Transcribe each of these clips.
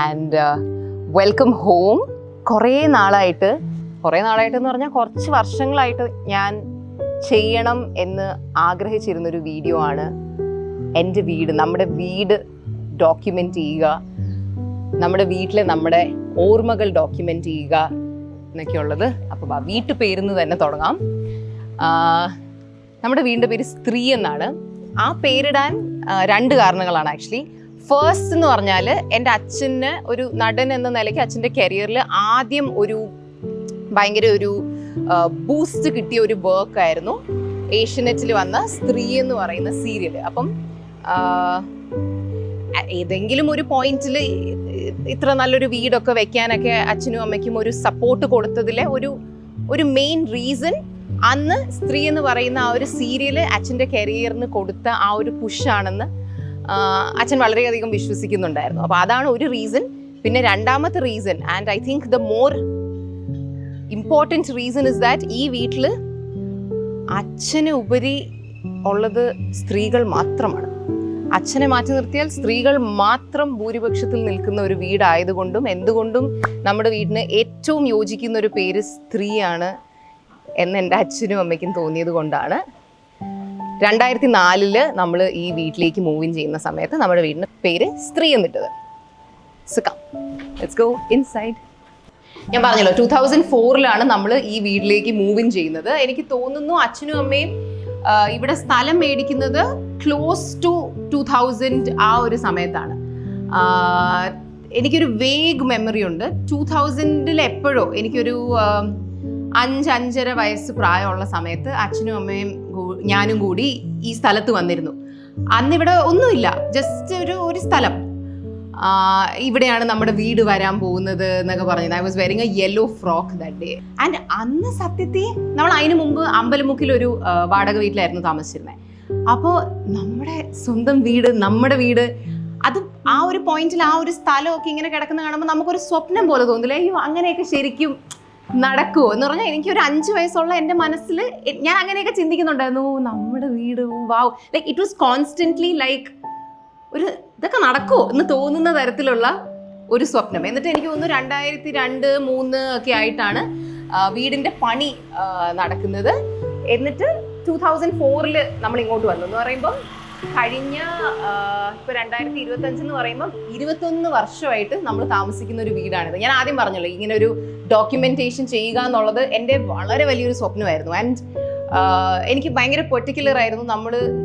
And welcome home. കുറേ നാളായിട്ടെന്ന് പറഞ്ഞാൽ കുറച്ച് വർഷങ്ങളായിട്ട് ഞാൻ ചെയ്യണം എന്ന് ആഗ്രഹിച്ചിരുന്നൊരു വീഡിയോ ആണ് എൻ്റെ വീട്, നമ്മുടെ വീട് ഡോക്യുമെൻ്റ് ചെയ്യുക, നമ്മുടെ വീട്ടിലെ നമ്മുടെ ഓർമ്മകൾ ഡോക്യുമെൻ്റ് ചെയ്യുക എന്നൊക്കെയുള്ളത്. അപ്പോൾ വീട്ടുപേരിന്ന് തന്നെ തുടങ്ങാം. നമ്മുടെ വീടിൻ്റെ പേര് സ്ത്രീ എന്നാണ്. ആ പേരിടാൻ രണ്ട് കാരണങ്ങളാണ് ആക്ച്വലി. ഫസ്റ്റ് എന്ന് പറഞ്ഞാൽ എൻ്റെ അച്ഛന് ഒരു നടൻ എന്ന നിലയ്ക്ക് അച്ഛൻ്റെ കരിയറിൽ ആദ്യം ഭയങ്കര ഒരു ബൂസ്റ്റ് കിട്ടിയ ഒരു വർക്കായിരുന്നു ഏഷ്യനെറ്റിൽ വന്ന സ്ത്രീ എന്ന് പറയുന്ന സീരിയൽ. അപ്പം ഏതെങ്കിലും ഒരു പോയിന്റിൽ ഇത്ര നല്ലൊരു വീടൊക്കെ വെക്കാനൊക്കെ അച്ഛനും അമ്മയ്ക്കും ഒരു സപ്പോർട്ട് കൊടുത്തതിലെ ഒരു മെയിൻ റീസൺ അന്ന് സ്ത്രീ എന്ന് പറയുന്ന ആ ഒരു സീരിയൽ അച്ഛൻ്റെ കരിയറിന് കൊടുത്ത ആ ഒരു പുഷാണെന്ന് അച്ഛൻ വളരെയധികം വിശ്വസിക്കുന്നുണ്ടായിരുന്നു. അപ്പോൾ അതാണ് ഒരു റീസൺ. പിന്നെ രണ്ടാമത്തെ reason, and I think the more important reason is that ഈ വീട്ടിൽ അച്ഛന് ഉപരി ഉള്ളത് സ്ത്രീകൾ മാത്രമാണ്. അച്ഛനെ മാറ്റി നിർത്തിയാൽ സ്ത്രീകൾ മാത്രം ഭൂരിപക്ഷത്തിൽ നിൽക്കുന്ന ഒരു വീടായതുകൊണ്ടും എന്തുകൊണ്ടും നമ്മുടെ വീടിന് ഏറ്റവും യോജിക്കുന്ന ഒരു പേര് സ്ത്രീയാണ് എന്ന് എൻ്റെ അച്ഛനും അമ്മയ്ക്കും തോന്നിയത് കൊണ്ടാണ് 2004 നമ്മൾ ഈ വീട്ടിലേക്ക് മൂവിൻ ചെയ്യുന്ന സമയത്ത് നമ്മുടെ വീടിന് പേര് സ്ത്രീ എന്നിട്ടത്. So come, let's go inside. ഞാൻ പറഞ്ഞല്ലോ 2004 നമ്മൾ ഈ വീട്ടിലേക്ക് മൂവിൻ ചെയ്യുന്നത്. എനിക്ക് തോന്നുന്നു അച്ഛനും അമ്മയും ഇവിടെ സ്ഥലം മേടിക്കുന്നത് ക്ലോസ് ടു 2000 ആ ഒരു സമയത്താണ്. എനിക്കൊരു വേഗ് മെമ്മറി ഉണ്ട്. 2000 എപ്പോഴോ എനിക്കൊരു 5-5.5 വയസ്സ് പ്രായമുള്ള സമയത്ത് അച്ഛനും അമ്മയും ഞാനും കൂടി ഈ സ്ഥലത്ത് വന്നിരുന്നു. അന്നിവിടെ ഒന്നുമില്ല, ജസ്റ്റ് ഒരു സ്ഥലം. ഇവിടെയാണ് നമ്മുടെ വീട് വരാൻ പോകുന്നത് എന്നൊക്കെ പറഞ്ഞത്. I was wearing A yellow frock that day. And അന്ന് സത്യത്തിൽ നമ്മൾ അതിന് മുമ്പ് അമ്പലമുക്കിലൊരു വാടക വീട്ടിലായിരുന്നു താമസിച്ചിരുന്നത്. അപ്പോൾ നമ്മുടെ സ്വന്തം വീട്, നമ്മുടെ വീട്, അത് ആ ഒരു പോയിന്റിൽ ആ ഒരു സ്ഥലമൊക്കെ ഇങ്ങനെ കിടക്കുന്ന കാണുമ്പോൾ നമുക്കൊരു സ്വപ്നം പോലെ തോന്നില്ല. അയ്യോ അങ്ങനെയൊക്കെ ശരിക്കും നടക്കുമോ എന്ന് പറഞ്ഞാൽ എനിക്കൊരു 5 വയസ്സുള്ള എൻ്റെ മനസ്സിൽ ഞാൻ അങ്ങനെയൊക്കെ ചിന്തിക്കുന്നുണ്ടായിരുന്നു. നമ്മുടെ വീട്, wow, like it was constantly like ഇതൊക്കെ നടക്കുമോ എന്ന് തോന്നുന്ന തരത്തിലുള്ള ഒരു സ്വപ്നം. എന്നിട്ട് എനിക്ക് തോന്നുന്നു 2002-2003 ഒക്കെ ആയിട്ടാണ് വീടിൻ്റെ പണി നടക്കുന്നത്. എന്നിട്ട് 2004 നമ്മൾ ഇങ്ങോട്ട് വന്നു എന്ന് പറയുമ്പം കഴിഞ്ഞ ഇപ്പോൾ 2025 എന്ന് പറയുമ്പം 21 വർഷമായിട്ട് നമ്മൾ താമസിക്കുന്ന ഒരു വീടാണിത്. ഞാൻ ആദ്യം പറഞ്ഞല്ലോ ഇങ്ങനെ ഒരു ഡോക്യുമെന്റേഷൻ ചെയ്യുക എന്നുള്ളത് എൻ്റെ വളരെ വലിയൊരു സ്വപ്നമായിരുന്നു. ആൻഡ് എനിക്ക് ഭയങ്കര പെർട്ടിക്കുലർ ആയിരുന്നു.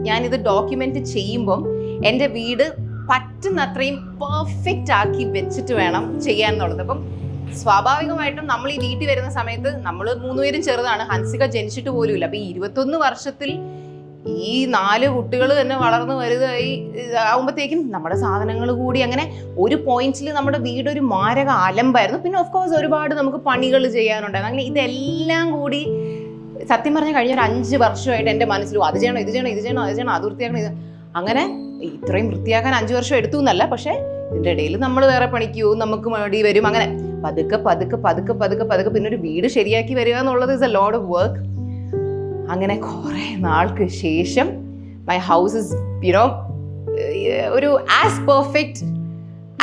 ഞാനിത് ഡോക്യുമെന്റ് ചെയ്യുമ്പം എൻ്റെ വീട് പറ്റുന്നത്രയും പെർഫെക്റ്റ് ആക്കി വെച്ചിട്ട് വേണം ചെയ്യാൻ എന്നുള്ളത്. അപ്പം സ്വാഭാവികമായിട്ടും നമ്മൾ ഈ വീട്ടിൽ വരുന്ന സമയത്ത് നമ്മൾ 3 പേരും ചെറുതാണ്, ഹൻസിക ജനിച്ചിട്ട് പോലും ഇല്ല. അപ്പം ഈ 21 വർഷത്തിൽ ഈ 4 കുട്ടികൾ തന്നെ വളർന്നു വലുതായി ആകുമ്പോഴത്തേക്കും നമ്മുടെ സാധനങ്ങൾ കൂടി അങ്ങനെ ഒരു പോയിന്റിൽ നമ്മുടെ വീടൊരു മാരക അലമ്പായിരുന്നു. പിന്നെ ഓഫ് കോഴ്സ് ഒരുപാട് നമുക്ക് പണികൾ ചെയ്യാനുണ്ടായിരുന്നു. അങ്ങനെ ഇതെല്ലാം കൂടി സത്യം പറഞ്ഞാൽ കഴിഞ്ഞ ഒരു 5 വർഷമായിട്ട് എൻ്റെ മനസ്സിലും അത് ചെയ്യണം, ഇത് ചെയ്യണം, അത് വൃത്തിയാക്കണം, അങ്ങനെ ഇത്രയും വൃത്തിയാക്കാൻ 5 വർഷം എടുത്തു എന്നല്ല. പക്ഷേ ഇതിൻ്റെ ഇടയിൽ നമ്മൾ വേറെ പണിക്കോ നമുക്ക് മടി വരും. അങ്ങനെ പതുക്കെ പിന്നെ ഒരു വീട് ശരിയാക്കി വരിക എന്നുള്ളത് is a lot of work. അങ്ങനെ കുറേ നാൾക്ക് ശേഷം മൈ ഹൗസ് ഇസ് ഒരു as perfect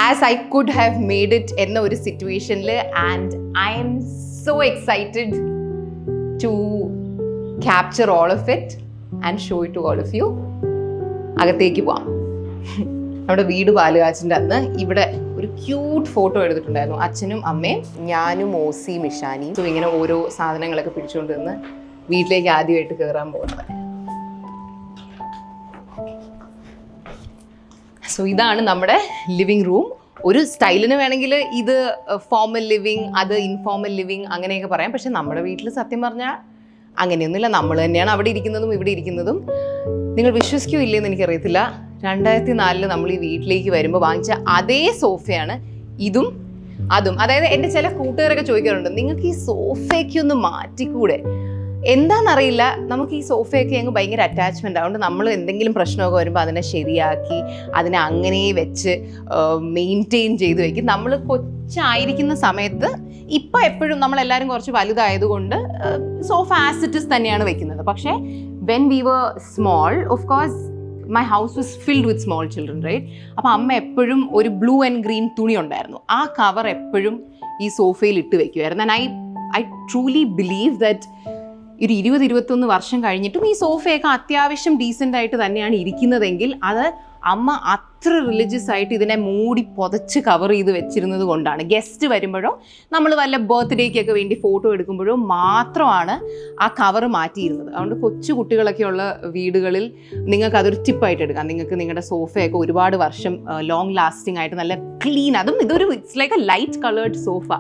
as I could have made it എന്ന ഒരു സിറ്റുവേഷനിൽ. And I M so excited to capture all of it and show it to all of you. അകത്തേക്ക് പോവാം. നമ്മുടെ വീട് പാലുകാച്ചിൻ്റെ അന്ന് ഇവിടെ ഒരു ക്യൂട്ട് ഫോട്ടോ എടുത്തിട്ടുണ്ടായിരുന്നു. അച്ഛനും അമ്മയും ഞാനും ഓസി മിഷാനി. സോ ഇങ്ങനെ ഓരോ സാധനങ്ങളൊക്കെ പിടിച്ചുകൊണ്ട് നിന്ന് വീട്ടിലേക്ക് ആദ്യമായിട്ട് കയറാൻ പോകുന്നത്. സോ ഇതാണ് നമ്മുടെ ലിവിങ് റൂം. ഒരു സ്റ്റൈലിന് വേണമെങ്കിൽ ഇത് ഫോർമൽ ലിവിങ്, അത് ഇൻഫോർമൽ ലിവിങ് അങ്ങനെയൊക്കെ പറയാം. പക്ഷെ നമ്മുടെ വീട്ടിൽ സത്യം പറഞ്ഞാൽ അങ്ങനെയൊന്നുമില്ല. നമ്മൾ തന്നെയാണ് അവിടെ ഇരിക്കുന്നതും ഇവിടെ ഇരിക്കുന്നതും. നിങ്ങൾ വിശ്വസിക്കുകയോ ഇല്ലയെന്ന് എനിക്കറിയത്തില്ല, 2004 നമ്മൾ ഈ വീട്ടിലേക്ക് വരുമ്പോൾ വാങ്ങിച്ച അതേ സോഫയാണ് ഇതും അതും. അതായത് എൻ്റെ ചില കൂട്ടുകാരൊക്കെ ചോദിക്കാറുണ്ട്, നിങ്ങൾക്ക് ഈ സോഫയൊക്കെ ഒന്ന് മാറ്റിക്കൂടെ? എന്താണെന്നറിയില്ല, നമുക്ക് ഈ സോഫയൊക്കെ അങ്ങ് ഭയങ്കര അറ്റാച്ച്മെൻ്റ്. അതുകൊണ്ട് നമ്മൾ എന്തെങ്കിലും പ്രശ്നമൊക്കെ വരുമ്പോൾ അതിനെ ശരിയാക്കി അതിനെ അങ്ങനെ വെച്ച് മെയിൻറ്റെയിൻ ചെയ്ത് വയ്ക്കും. നമ്മൾ കൊച്ചായിരിക്കുന്ന സമയത്ത് ഇപ്പം എപ്പോഴും നമ്മളെല്ലാവരും കുറച്ച് വലുതായതുകൊണ്ട് സോഫ ആസ് ഇറ്റ് ഇസ് തന്നെയാണ് വെക്കുന്നത്. പക്ഷേ when we were small, of course my house was filled with small children right. അപ്പോൾ അമ്മ എപ്പോഴും ഒരു ബ്ലൂ ആൻഡ് ഗ്രീൻ തുണി ഉണ്ടായിരുന്നു, ആ കവർ എപ്പോഴും ഈ സോഫയിൽ ഇട്ട് വെക്കുമായിരുന്നു. And I truly believe that ഒരു 20-21 വർഷം കഴിഞ്ഞിട്ടും ഈ സോഫയൊക്കെ അത്യാവശ്യം ഡീസൻ്റ് ആയിട്ട് തന്നെയാണ് ഇരിക്കുന്നതെങ്കിൽ അത് അമ്മ അത്ര റിലീജിയസ് ആയിട്ട് ഇതിനെ മൂടി പുതച്ച് കവർ ചെയ്ത് വെച്ചിരുന്നത് കൊണ്ടാണ്. ഗസ്റ്റ് വരുമ്പോഴോ നമ്മൾ വല്ല ബർത്ത്ഡേക്കൊക്കെ വേണ്ടി ഫോട്ടോ എടുക്കുമ്പോഴോ മാത്രമാണ് ആ കവർ മാറ്റിയിരുന്നത്. അതുകൊണ്ട് കൊച്ചു കുട്ടികളൊക്കെയുള്ള വീടുകളിൽ നിങ്ങൾക്ക് അതൊരു ടിപ്പായിട്ട് എടുക്കാം. നിങ്ങൾക്ക് നിങ്ങളുടെ സോഫയൊക്കെ ഒരുപാട് വർഷം ലോങ് ലാസ്റ്റിംഗ് ആയിട്ട് നല്ല ക്ലീൻ, അതും it's like A light coloured sofa.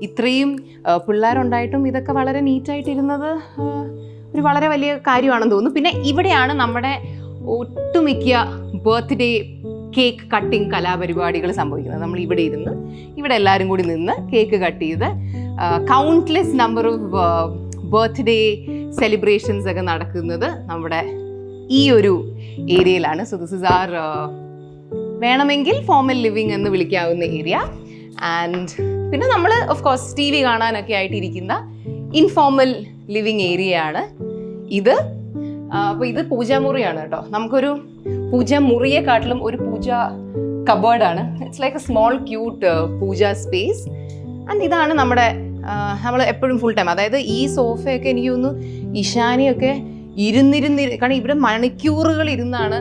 ഇത്രയും പിള്ളേരുണ്ടായിട്ടും ഇതൊക്കെ വളരെ നീറ്റായിട്ടിരുന്നത് ഒരു വളരെ വലിയ കാര്യമാണെന്ന് തോന്നുന്നു. പിന്നെ ഇവിടെയാണ് നമ്മുടെ ഒട്ടുമിക്ക ബർത്ത്ഡേ കേക്ക് കട്ടിങ് കലാപരിപാടികൾ സംഭവിക്കുന്നത്. നമ്മൾ ഇവിടെ എല്ലാവരും കൂടി നിന്ന് കേക്ക് കട്ട് ചെയ്ത് countless number of birthday celebrations ഒക്കെ നടക്കുന്നത് നമ്മുടെ ഈ ഒരു ഏരിയയിലാണ്. സോ ദിസ് ഇസ് ആർ വേണമെങ്കിൽ ഫോർമൽ ലിവിങ് എന്ന് വിളിക്കാവുന്ന ഏരിയ. ആൻഡ് പിന്നെ നമ്മൾ ഓഫ് കോഴ്സ് ടി വി കാണാനൊക്കെ ആയിട്ടിരിക്കുന്ന ഇൻഫോർമൽ ലിവിങ് ഏരിയയാണ് ഇത്. അപ്പോൾ ഇത് പൂജാമുറിയാണ് കേട്ടോ. നമുക്കൊരു പൂജാമുറിയെക്കാട്ടിലും ഒരു പൂജ കബേർഡാണ്. It's like a small cute puja space. And ഇതാണ് നമ്മൾ എപ്പോഴും ഫുൾ ടൈം, അതായത് ഈ സോഫയൊക്കെ എനിക്ക് തോന്നുന്നു ഇഷാനിയൊക്കെ കാരണം ഇവിടെ മണിക്കൂറുകൾ ഇരുന്നാണ്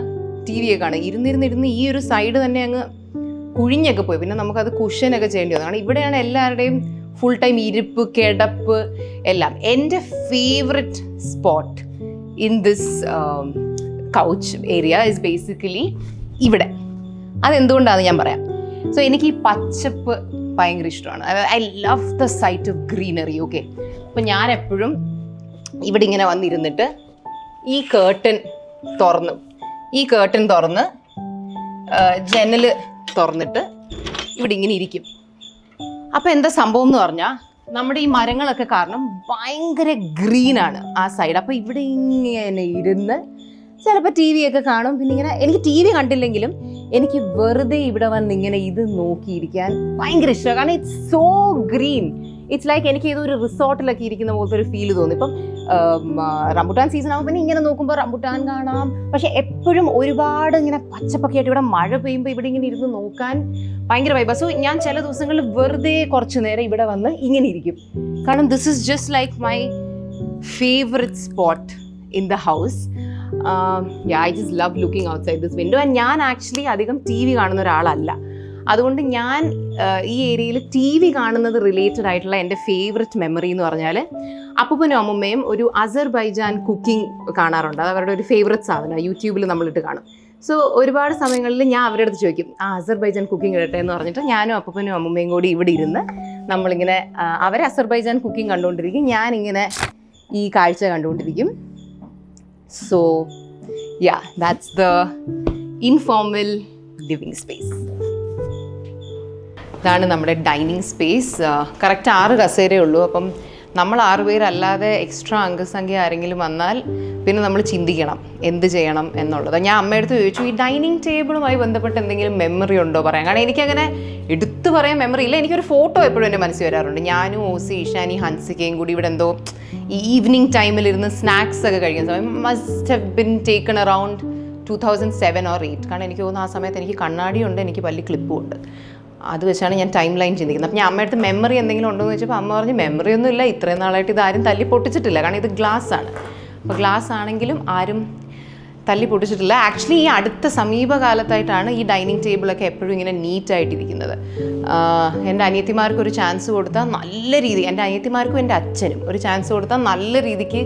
ടി വി ഒക്കെ കാണുക. ഇരുന്നിരുന്ന് ഈ ഒരു സൈഡ് തന്നെ അങ്ങ് കുഴിഞ്ഞൊക്കെ പോയി. പിന്നെ നമുക്കത് കുഷനൊക്കെ ചെയ്യേണ്ടി വന്നു. കാരണം ഇവിടെയാണ് എല്ലാവരുടെയും ഫുൾ ടൈം ഇരിപ്പ്, കിടപ്പ് എല്ലാം. എൻ്റെ favourite spot in this couch area is basically ഇവിടെ. അതെന്തുകൊണ്ടാണെന്ന് ഞാൻ പറയാം. സോ എനിക്ക് ഈ പച്ചപ്പ് ഭയങ്കര ഇഷ്ടമാണ്. I love the sight of greenery. Okay, അപ്പോൾ ഞാൻ എപ്പോഴും ഇവിടെ ഇങ്ങനെ വന്നിരുന്നിട്ട് ഈ കേർട്ടൻ തുറന്ന് ജനൽ തുറന്നിട്ട് ഇവിടെ ഇങ്ങനെ ഇരിക്കും. അപ്പോൾ എന്താ സംഭവം എന്ന് പറഞ്ഞാൽ നമ്മുടെ ഈ മരങ്ങളൊക്കെ കാരണം ഭയങ്കര ഗ്രീനാണ് ആ സൈഡ്. അപ്പോൾ ഇവിടെ ഇങ്ങനെ ഇരുന്ന് ചിലപ്പോൾ ടി വി ഒക്കെ കാണും. പിന്നെ ഇങ്ങനെ എനിക്ക് ടി വി കണ്ടില്ലെങ്കിലും എനിക്ക് വെറുതെ ഇവിടെ വന്ന് ഇങ്ങനെ ഇത് നോക്കിയിരിക്കാൻ ഭയങ്കര ഇഷ്ടമാണ്. കാരണം it's so green. It's like എനിക്ക് ഏതൊരു റിസോർട്ടിലൊക്കെ ഇരിക്കുന്ന പോലത്തെ ഒരു ഫീൽ തോന്നി. ഇപ്പം റംബുട്ടാൻ സീസൺ ആകുമ്പോൾ പിന്നെ ഇങ്ങനെ നോക്കുമ്പോൾ റംബുട്ടാൻ കാണാം. പക്ഷെ എപ്പോഴും ഒരുപാട് ഇങ്ങനെ പച്ചപ്പൊക്കെ ആയിട്ട് ഇവിടെ മഴ പെയ്യുമ്പോൾ ഇവിടെ ഇങ്ങനെ ഇരുന്ന് നോക്കാൻ ഭയങ്കര വൈബാണ്. സോ ഞാൻ ചില ദിവസങ്ങളിൽ വെറുതെ കുറച്ച് നേരം ഇവിടെ വന്ന് ഇങ്ങനെ ഇരിക്കും. കാരണം this is just like my favourite spot in the house. I just love looking outside this window. And ഞാൻ ആക്ച്വലി അധികം ടി വി കാണുന്ന ഒരാളല്ല. അതുകൊണ്ട് ഞാൻ ഈ ഏരിയയിൽ ടി വി കാണുന്നത് റിലേറ്റഡ് ആയിട്ടുള്ള എൻ്റെ ഫേവററ്റ് മെമ്മറി എന്ന് പറഞ്ഞാൽ അപ്പൂപ്പനും അമ്മുമ്മയും ഒരു അസർബൈജാൻ കുക്കിംഗ് കാണാറുണ്ട്. അത് അവരുടെ ഒരു ഫേവററ്റ് സാധനമാണ്. യൂട്യൂബിൽ നമ്മളിട്ട് കാണും. സോ ഒരുപാട് സമയങ്ങളിൽ ഞാൻ അവരുടെ അടുത്ത് ചോദിക്കും അസർബൈജാൻ കുക്കിംഗ് ഇടട്ടെ എന്ന് പറഞ്ഞിട്ട് ഞാനും അപ്പൂപ്പനും അമ്മുമ്മയും കൂടി ഇവിടെ ഇരുന്ന് നമ്മളിങ്ങനെ അവരെ അസർബൈജാൻ കുക്കിംഗ് കണ്ടുകൊണ്ടിരിക്കും, ഞാനിങ്ങനെ ഈ കാഴ്ച കണ്ടുകൊണ്ടിരിക്കും. So that's the informal living space. ഇതാണ് നമ്മുടെ ഡൈനിങ് സ്പേസ്. കറക്റ്റ് 6 കസേരയേ ഉള്ളൂ. അപ്പം നമ്മൾ 6 പേരല്ലാതെ എക്സ്ട്രാ അംഗസംഖ്യ ആരെങ്കിലും വന്നാൽ പിന്നെ നമ്മൾ ചിന്തിക്കണം എന്ത് ചെയ്യണം എന്നുള്ളത്. ഞാൻ അമ്മയടുത്ത് ചോദിച്ചു ഈ ഡൈനിങ് ടേബിളുമായി ബന്ധപ്പെട്ട് എന്തെങ്കിലും മെമ്മറി ഉണ്ടോ പറയാൻ. കാരണം എനിക്കങ്ങനെ എടുത്തു പറയാൻ മെമ്മറി ഇല്ല. എനിക്കൊരു ഫോട്ടോ എപ്പോഴും എൻ്റെ മനസ്സിൽ വരാറുണ്ട്. ഞാനും ഓസി, ഇഷാനി, ഹൻസിക്കയും കൂടി ഇവിടെ എന്തോ ഈ ഈവനിങ് ടൈമിലിരുന്ന് സ്നാക്സ് ഒക്കെ കഴിക്കുന്ന സമയം must have been taken around 2007 or 2008. കാരണം എനിക്ക് തോന്നുന്നു ആ സമയത്ത് എനിക്ക് കണ്ണാടിയുണ്ട്, എനിക്ക് വലിയ ക്ലിപ്പും ഉണ്ട്. അത് വെച്ചാണ് ഞാൻ ടൈം ലൈൻ ചിന്തിക്കുന്നത്. അപ്പം ഞാൻ അമ്മയടുത്ത് മെമ്മറി എന്തെങ്കിലും ഉണ്ടോ എന്ന് ചോദിച്ചപ്പോൾ അമ്മ പറഞ്ഞു മെമ്മറി ഒന്നും ഇല്ല, ഇത്രയും നാളായിട്ട് ഇത് ആരും തല്ലി പൊട്ടിച്ചിട്ടില്ല. കാരണം ഇത് ഗ്ലാസ് ആണ്. അപ്പോൾ ഗ്ലാസ് ആണെങ്കിലും ആരും തല്ലി പൊട്ടിച്ചിട്ടില്ല. ആക്ച്വലി ഈ അടുത്ത സമീപകാലത്തായിട്ടാണ് ഈ ഡൈനിങ് ടേബിളൊക്കെ എപ്പോഴും ഇങ്ങനെ നീറ്റായിട്ടിരിക്കുന്നത്. എൻ്റെ അനിയത്തിമാർക്ക് ഒരു ചാൻസ് കൊടുത്താൽ നല്ല രീതി, എൻ്റെ അനിയത്തിമാർക്കും എൻ്റെ അച്ഛനും ഒരു ചാൻസ് കൊടുത്താൽ നല്ല രീതിക്ക്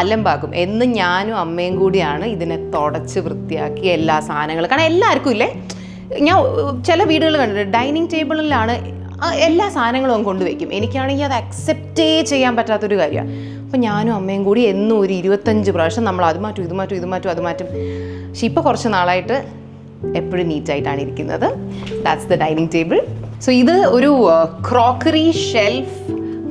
അലമ്പാക്കും. എന്നും ഞാനും അമ്മയും കൂടിയാണ് ഇതിനെ തുടച്ച് വൃത്തിയാക്കി എല്ലാ സാധനങ്ങളും. കാരണം എല്ലാവർക്കും ഇല്ലേ, ഞാൻ ചില വീടുകൾ കണ്ടിട്ടുണ്ട് ഡൈനിങ് ടേബിളിലാണ് എല്ലാ സാധനങ്ങളും കൊണ്ടുവയ്ക്കും. എനിക്കാണെങ്കിൽ അത് അക്സെപ്റ്റേ ചെയ്യാൻ പറ്റാത്തൊരു കാര്യമാണ്. അപ്പോൾ ഞാനും അമ്മയും കൂടി എന്നും ഒരു 25 പ്രാവശ്യം നമ്മൾ അത് മാറ്റും ഇത് മാറ്റും. പക്ഷെ ഇപ്പോൾ കുറച്ച് നാളായിട്ട് എപ്പോഴും നീറ്റായിട്ടാണ് ഇരിക്കുന്നത്. That's the dining table. So ഇത് ഒരു ക്രോക്കറി ഷെൽഫ്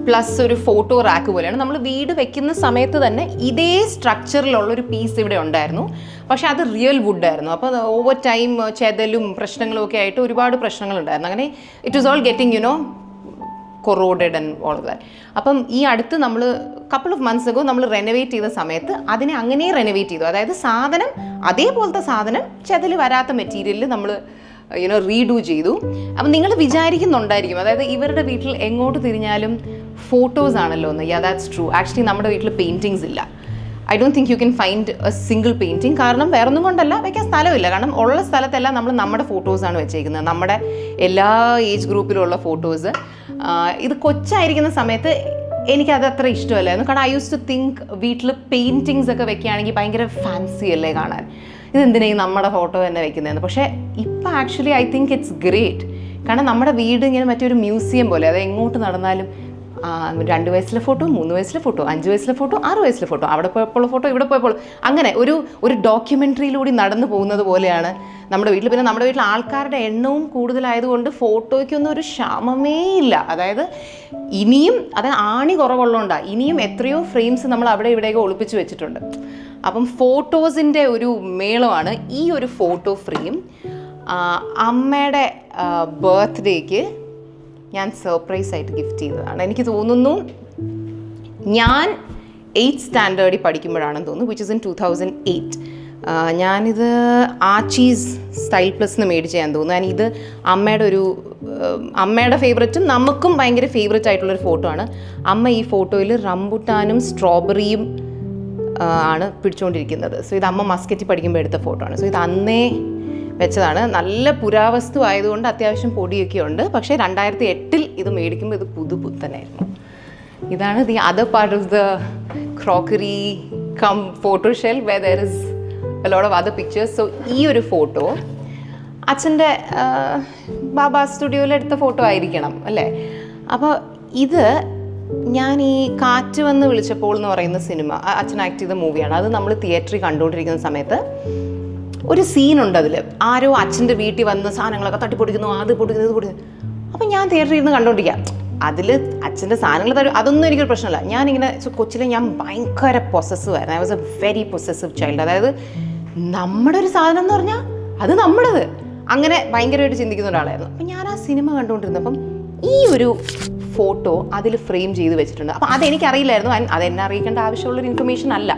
പ്ലസ് ഒരു ഫോട്ടോ റാക്ക് പോലെയാണ്. നമ്മൾ വീട് വെക്കുന്ന സമയത്ത് തന്നെ ഇതേ സ്ട്രക്ചറിലുള്ളൊരു പീസ് ഇവിടെ ഉണ്ടായിരുന്നു. പക്ഷെ അത് റിയൽ വുഡായിരുന്നു. അപ്പോൾ ഓവർ ടൈം ചെതലും പ്രശ്നങ്ങളും ഒക്കെ ആയിട്ട് ഒരുപാട് പ്രശ്നങ്ങളുണ്ടായിരുന്നു. അങ്ങനെ it was all getting കൊറോഡഡ് and all of that. അപ്പം ഈ അടുത്ത് നമ്മൾ കപ്പിൾ ഓഫ് മന്ത്സ് അഗോ നമ്മൾ റെനോവേറ്റ് ചെയ്ത സമയത്ത് അതിനെ അങ്ങനെ റെനോവേറ്റ് ചെയ്തു. അതായത് സാധനം അതേപോലത്തെ സാധനം ചെതൽ വരാത്ത മെറ്റീരിയലിൽ നമ്മൾ റീഡു ചെയ്തു. അപ്പം നിങ്ങൾ വിചാരിക്കുന്നുണ്ടായിരിക്കും, അതായത് ഇവരുടെ വീട്ടിൽ എങ്ങോട്ട് തിരിഞ്ഞാലും ഫോട്ടോസ് ആണല്ലോ എന്ന്. Yeah that's true. ആക്ച്വലി നമ്മുടെ വീട്ടിൽ പെയിൻറ്റിങ്സ് ഇല്ല. I don't think you can find A single painting. കാരണം വേറൊന്നും കൊണ്ടല്ല, വയ്ക്കാൻ സ്ഥലമില്ല. കാരണം ഉള്ള സ്ഥലത്തെല്ലാം നമ്മൾ നമ്മുടെ ഫോട്ടോസാണ് വെച്ചേക്കുന്നത്, നമ്മുടെ എല്ലാ ഏജ് ഗ്രൂപ്പിലുള്ള ഫോട്ടോസ്. ഇത് കൊച്ചായിരിക്കുന്ന സമയത്ത് എനിക്കത് അത്ര ഇഷ്ടമല്ലായിരുന്നു. കാരണം ഐ യൂസ് ടു തിങ്ക് വീട്ടിൽ പെയിൻറ്റിങ്സ് ഒക്കെ വെക്കുകയാണെങ്കിൽ ഭയങ്കര ഫാൻസി അല്ലേ കാണാൻ, ഇതെന്തിനാ നമ്മുടെ ഫോട്ടോ തന്നെ വെക്കുന്നതെന്ന്. പക്ഷേ ഇപ്പം actually I think it's great. കാരണം നമ്മുടെ വീട് ഇങ്ങനെ മറ്റൊരു മ്യൂസിയം പോലെ, അത് എങ്ങോട്ട് നടന്നാലും 2 വയസ്സിലെ ഫോട്ടോ, 3 വയസ്സിലെ ഫോട്ടോ, 5 വയസ്സിലെ ഫോട്ടോ, 6 വയസ്സിലെ ഫോട്ടോ, അവിടെ പോയപ്പോൾ ഫോട്ടോ, ഇവിടെ പോയപ്പോൾ, അങ്ങനെ ഒരു ഡോക്യുമെൻ്ററിയിലൂടെ നടന്നു പോകുന്നത് പോലെയാണ് നമ്മുടെ വീട്ടിൽ. പിന്നെ നമ്മുടെ വീട്ടിൽ ആൾക്കാരുടെ എണ്ണവും കൂടുതലായതുകൊണ്ട് ഫോട്ടോയ്ക്കൊന്നും ഒരു ക്ഷാമമേ ഇല്ല. അതായത് ഇനിയും ആണി കുറവുള്ളതുകൊണ്ടാണ് ഇനിയും എത്രയോ ഫ്രെയിംസ് നമ്മൾ അവിടെ ഇവിടെയൊക്കെ ഒളിപ്പിച്ച് വെച്ചിട്ടുണ്ട്. അപ്പം ഫോട്ടോസിൻ്റെ ഒരു മേളമാണ് ഈ ഒരു ഫോട്ടോ ഫ്രെയിം. അമ്മയുടെ ബർത്ത്ഡേക്ക് ഞാൻ സർപ്രൈസ് ആയിട്ട് ഗിഫ്റ്റ് ചെയ്തതാണ്. എനിക്ക് തോന്നുന്നു ഞാൻ 8th സ്റ്റാൻഡേർഡിൽ പഠിക്കുമ്പോഴാണെന്ന് തോന്നുന്നു, വിച്ച് ഇസ് ഇൻ 2008. ഞാനിത് ആച്ചീസ് സ്റ്റൈൽ പ്ലസ് എന്ന് മേടിച്ച് ഞാൻ തോന്നുന്നു. ഞാനിത് അമ്മയുടെ ഫേവററ്റും നമുക്കും ഭയങ്കര ഫേവററ്റ് ആയിട്ടുള്ളൊരു ഫോട്ടോ ആണ്. അമ്മ ഈ ഫോട്ടോയിൽ റംബുട്ടാനും സ്ട്രോബെറിയും ആണ് പിടിച്ചുകൊണ്ടിരിക്കുന്നത്. സോ ഇത് അമ്മ മസ്കറ്റിൽ പഠിക്കുമ്പോൾ എടുത്ത ഫോട്ടോ ആണ്. സോ ഇത് അന്നേ വെച്ചതാണ്. നല്ല പുരാവസ്തു ആയതുകൊണ്ട് അത്യാവശ്യം പൊടിയൊക്കെ ഉണ്ട്. പക്ഷേ 2008 ഇത് മേടിക്കുമ്പോൾ ഇത് പുതുപുത്തനായിരുന്നു. ഇതാണ് the other part of the crockery cum photo shelf where there is a lot of other pictures. So ഈ ഒരു ഫോട്ടോ അച്ഛൻ്റെ ബാബാ സ്റ്റുഡിയോയിൽ എടുത്ത ഫോട്ടോ ആയിരിക്കണം അല്ലേ. അപ്പോൾ ഇത് ഞാൻ ഈ കാറ്റ് വന്ന് വിളിച്ചപ്പോൾ എന്ന് പറയുന്ന സിനിമ, അച്ഛൻ ആക്ട് ചെയ്ത മൂവിയാണ്. അത് നമ്മൾ തിയേറ്ററിൽ കണ്ടുകൊണ്ടിരിക്കുന്ന സമയത്ത് ഒരു സീനുണ്ട്. അതിൽ ആരോ അച്ഛൻ്റെ വീട്ടിൽ വന്ന് സാധനങ്ങളൊക്കെ തട്ടിപ്പൊടിക്കുന്നു, അത് പൊടിക്കുന്നു, ഇത് പൊടിക്കുന്നു. അപ്പം ഞാൻ തിയേറ്ററിൽ ഇരുന്ന് കണ്ടുകൊണ്ടിരിക്കാം. അതിൽ അച്ഛൻ്റെ സാധനങ്ങൾ തരും, അതൊന്നും എനിക്കൊരു പ്രശ്നമല്ല. ഞാനിങ്ങനെ കൊച്ചിലെ ഞാൻ ഭയങ്കര പൊസസീവ് ആയിരുന്നു. I was A very possessive child. അതായത് നമ്മുടെ ഒരു സാധനം എന്ന് പറഞ്ഞാൽ അത് നമ്മുടേത്, അങ്ങനെ ഭയങ്കരമായിട്ട് ചിന്തിക്കുന്ന ഒരാളായിരുന്നു. അപ്പം ഞാൻ ആ സിനിമ കണ്ടുകൊണ്ടിരുന്നപ്പം ഈ ഒരു ഫോട്ടോ അതിൽ ഫ്രെയിം ചെയ്ത് വെച്ചിട്ടുണ്ട്. അപ്പോൾ അതെനിക്കറിയില്ലായിരുന്നു, അതെന്നെ അറിയിക്കേണ്ട ആവശ്യമുള്ളൊരു ഇൻഫർമേഷൻ അല്ല.